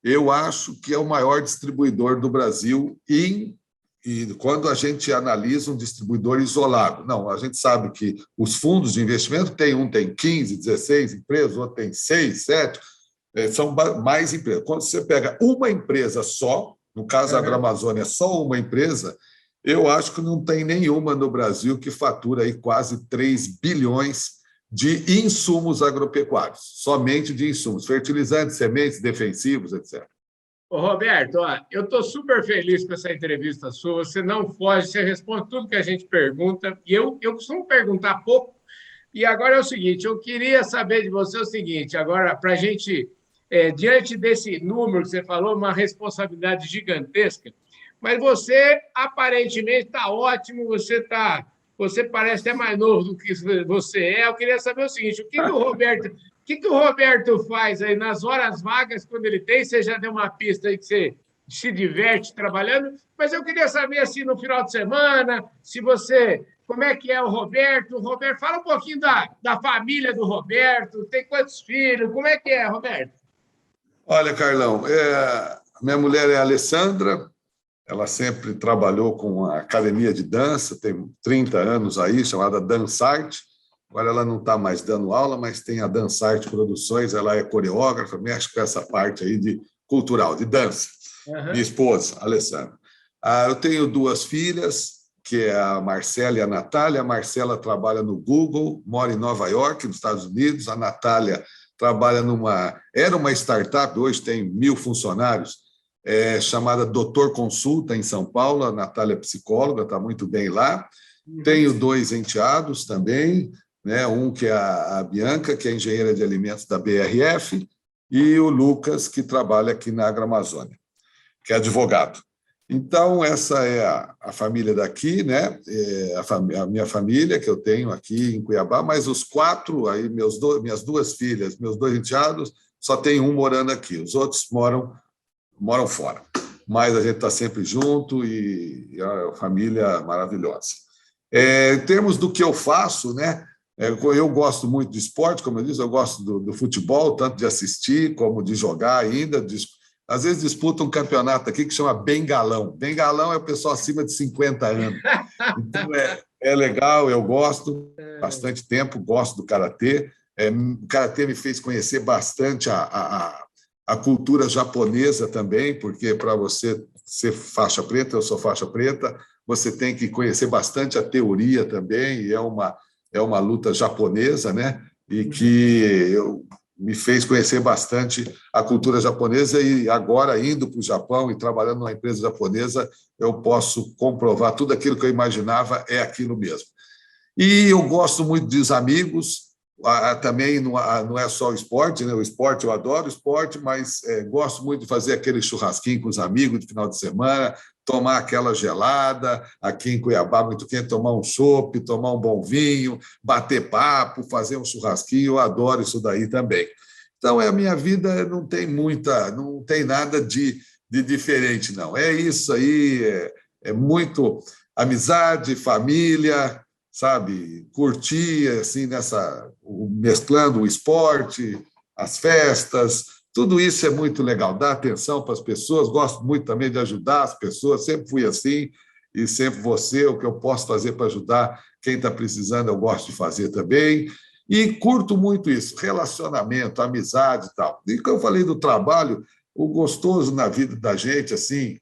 B: Eu acho que é o maior distribuidor do Brasil e quando a gente analisa um distribuidor isolado. Não, a gente sabe que os fundos de investimento tem 15, 16 empresas, outro tem 6, 7, são mais empresas. Quando você pega uma empresa só, no caso da Agroamazônia, só uma empresa, eu acho que não tem nenhuma no Brasil que fatura aí quase 3 bilhões de insumos agropecuários, somente de insumos, fertilizantes, sementes, defensivos, etc.
A: Ô, Roberto, eu estou super feliz com essa entrevista sua. Você não foge, você responde tudo que a gente pergunta. E eu costumo perguntar pouco. E agora é o seguinte: eu queria saber de você o seguinte, agora, para a gente, diante desse número que você falou, uma responsabilidade gigantesca, mas você aparentemente está ótimo, você parece até mais novo do que você é. Eu queria saber o seguinte: o que o Roberto faz aí nas horas vagas, quando ele tem? Você já deu uma pista aí que você se diverte trabalhando, mas eu queria saber, assim, no final de semana, como é que é o Roberto? Roberto, fala um pouquinho da família do Roberto, tem quantos filhos, como é que é, Roberto?
B: Olha, Carlão, minha mulher é a Alessandra, ela sempre trabalhou com a academia de dança, tem 30 anos aí, chamada Dansarte. Agora ela não está mais dando aula, mas tem a Dansarte Produções, ela é coreógrafa, mexe com essa parte aí de cultural, de dança. Minha esposa, Alessandra. Eu tenho 2 filhas, que é a Marcela e a Natália. A Marcela trabalha no Google, mora em Nova York, nos Estados Unidos. A Natália trabalha era uma startup, hoje tem 1.000 funcionários, chamada Doutor Consulta, em São Paulo. A Natália é psicóloga, está muito bem lá. Tenho 2 enteados também, né? Um que é a Bianca, que é engenheira de alimentos da BRF, e o Lucas, que trabalha aqui na Agroamazônia, que é advogado. Então, essa é a família daqui, né? A minha família, que eu tenho aqui em Cuiabá, mas os 4, aí, minhas 2 filhas, meus 2 enteados, só tem um morando aqui, os outros moram fora. Mas a gente está sempre junto e é uma família maravilhosa. Em termos do que eu faço, né? Eu gosto muito de esporte, como eu disse, eu gosto do futebol, tanto de assistir como de jogar ainda. Às vezes disputa um campeonato aqui que chama Bengalão. Bengalão é o pessoal acima de 50 anos. Então, é legal, eu gosto bastante tempo, gosto do karatê. O karatê me fez conhecer bastante a cultura japonesa também, porque para você ser faixa preta, eu sou faixa preta, você tem que conhecer bastante a teoria também, e é uma luta japonesa, né? E que me fez conhecer bastante a cultura japonesa, e agora, indo para o Japão e trabalhando numa empresa japonesa, eu posso comprovar tudo aquilo que eu imaginava é aquilo mesmo. E eu gosto muito dos amigos, Também não é só o esporte, né? O esporte, eu adoro o esporte, mas gosto muito de fazer aquele churrasquinho com os amigos de final de semana, tomar aquela gelada, aqui em Cuiabá, muito quente, tomar um chopp, tomar um bom vinho, bater papo, fazer um churrasquinho, eu adoro isso daí também. Então, a minha vida não tem nada de diferente, não. É isso aí, é muito amizade, família, sabe, curtir assim mesclando o esporte, as festas, tudo isso é muito legal. Dar atenção para as pessoas, gosto muito também de ajudar as pessoas, sempre fui assim e sempre vou ser. O que eu posso fazer para ajudar quem está precisando, eu gosto de fazer também. E curto muito isso, relacionamento, amizade e tal. E como eu falei do trabalho, o gostoso na vida da gente, assim,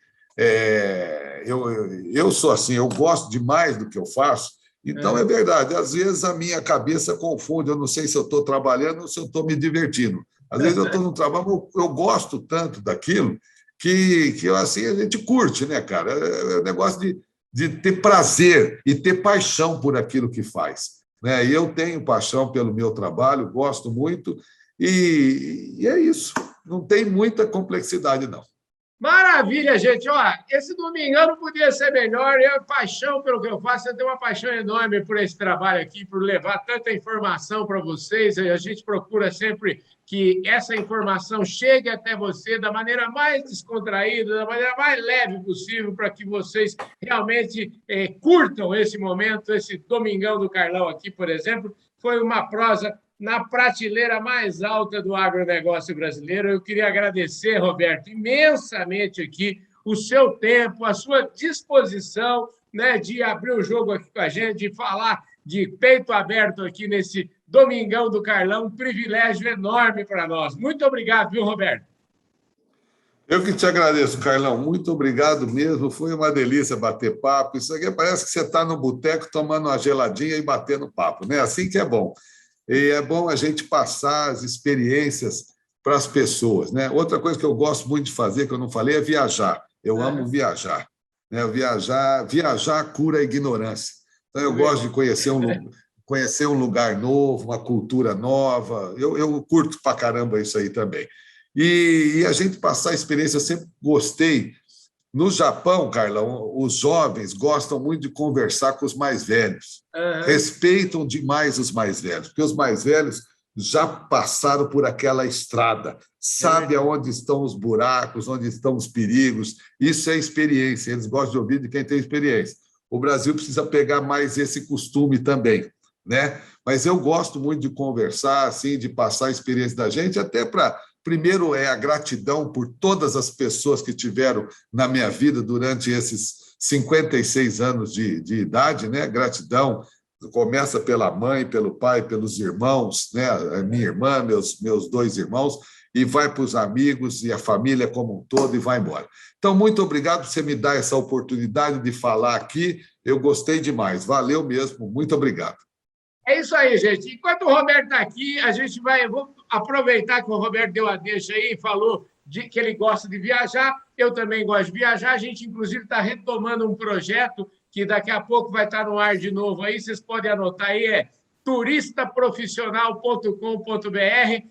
B: eu sou assim, eu gosto demais do que eu faço. Então, é verdade, às vezes a minha cabeça confunde, eu não sei se eu estou trabalhando ou se eu estou me divertindo. Às vezes eu estou no trabalho, eu gosto tanto daquilo que assim, a gente curte, né, cara? É um negócio de ter prazer e ter paixão por aquilo que faz. Né? E eu tenho paixão pelo meu trabalho, gosto muito, e é isso. Não tem muita complexidade, não.
A: Maravilha, gente. Ó, esse domingão não podia ser melhor. Eu, paixão pelo que eu faço, eu tenho uma paixão enorme por esse trabalho aqui, por levar tanta informação para vocês. A gente procura sempre que essa informação chegue até você da maneira mais descontraída, da maneira mais leve possível, para que vocês realmente curtam esse momento. Esse domingão do Carlão aqui, por exemplo, foi uma prosa na prateleira mais alta do agronegócio brasileiro. Eu queria agradecer, Roberto, imensamente aqui o seu tempo, a sua disposição, né, de abrir o jogo aqui com a gente, de falar de peito aberto aqui nesse domingão do Carlão, um privilégio enorme para nós. Muito obrigado, viu, Roberto?
B: Eu que te agradeço, Carlão. Muito obrigado mesmo. Foi uma delícia bater papo. Isso aqui parece que você está no boteco tomando uma geladinha e batendo papo, né? Assim que é bom. E é bom a gente passar as experiências para as pessoas, né? Outra coisa que eu gosto muito de fazer, que eu não falei, é viajar. Eu amo viajar. Né? Viajar cura a ignorância. Então, eu gosto de conhecer um lugar novo, uma cultura nova. Eu curto pra caramba isso aí também. E a gente passar a experiência, eu sempre gostei. No Japão, Carlão, os jovens gostam muito de conversar com os mais velhos. Respeitam demais os mais velhos, porque os mais velhos já passaram por aquela estrada, sabem aonde estão os buracos, onde estão os perigos. Isso é experiência, eles gostam de ouvir de quem tem experiência. O Brasil precisa pegar mais esse costume também, né? Mas eu gosto muito de conversar, assim, de passar a experiência da gente, até para... Primeiro, é a gratidão por todas as pessoas que tiveram na minha vida durante esses 56 anos de idade, né? Gratidão começa pela mãe, pelo pai, pelos irmãos, né? A minha irmã, meus dois irmãos, e vai para os amigos e a família como um todo e vai embora. Então, muito obrigado por você me dar essa oportunidade de falar aqui. Eu gostei demais. Valeu mesmo. Muito obrigado.
A: É isso aí, gente. Enquanto o Roberto está aqui, a gente vai. Eu vou aproveitar que o Roberto deu a deixa aí e falou que ele gosta de viajar. Eu também gosto de viajar. A gente, inclusive, está retomando um projeto que daqui a pouco vai estar no ar de novo aí. Vocês podem anotar aí, é turistaprofissional.com.br.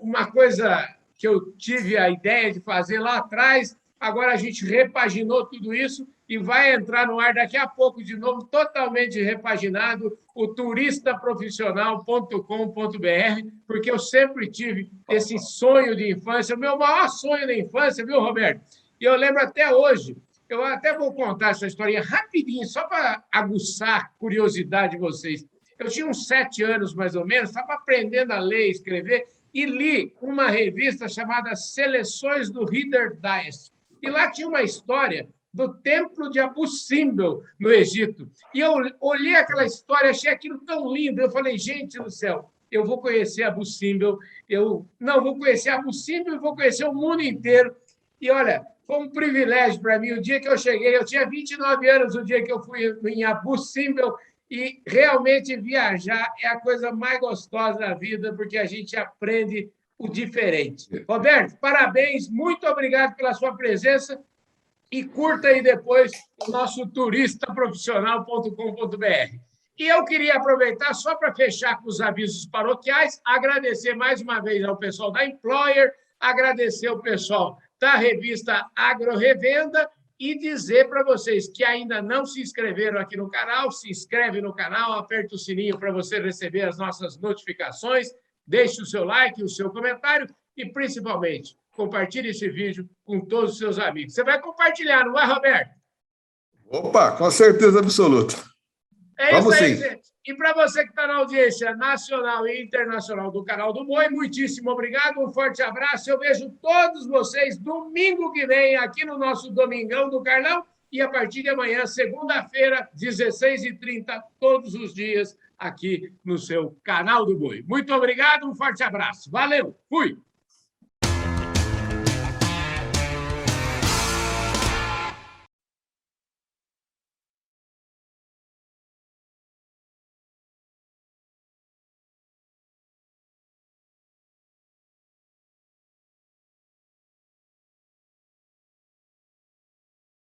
A: Uma coisa que eu tive a ideia de fazer lá atrás. Agora a gente repaginou tudo isso e vai entrar no ar daqui a pouco de novo, totalmente repaginado, o turistaprofissional.com.br, porque eu sempre tive esse sonho de infância, o meu maior sonho da infância, viu, Roberto? E eu lembro até hoje, eu até vou contar essa historinha rapidinho, só para aguçar a curiosidade de vocês. Eu tinha uns 7 anos, mais ou menos, estava aprendendo a ler e escrever, e li uma revista chamada Seleções do Reader Digest. E lá tinha uma história do templo de Abu Simbel, no Egito. E eu olhei aquela história, achei aquilo tão lindo. Eu falei, gente do céu, eu vou conhecer Abu Simbel. Vou conhecer Abu Simbel e vou conhecer o mundo inteiro. E, olha, foi um privilégio para mim. O dia que eu cheguei, eu tinha 29 anos, o dia que eu fui em Abu Simbel, e realmente viajar é a coisa mais gostosa da vida, porque a gente aprende o diferente. Roberto, parabéns, muito obrigado pela sua presença e curta aí depois o nosso turistaprofissional.com.br. E eu queria aproveitar só para fechar com os avisos paroquiais, agradecer mais uma vez ao pessoal da Employer, agradecer ao pessoal da revista Agro Revenda e dizer para vocês que ainda não se inscreveram aqui no canal, se inscreve no canal, aperta o sininho para você receber as nossas notificações, deixe o seu like, o seu comentário e, principalmente, compartilhe esse vídeo com todos os seus amigos. Você vai compartilhar, não vai, Roberto?
B: Opa, com certeza absoluta.
A: É isso aí, gente. E para você que está na audiência nacional e internacional do Canal do Boi, muitíssimo obrigado, um forte abraço. Eu vejo todos vocês domingo que vem aqui no nosso Domingão do Carlão e a partir de amanhã, segunda-feira, 16h30, todos os dias aqui no seu Canal do Boi. Muito obrigado, um forte abraço. Valeu, fui!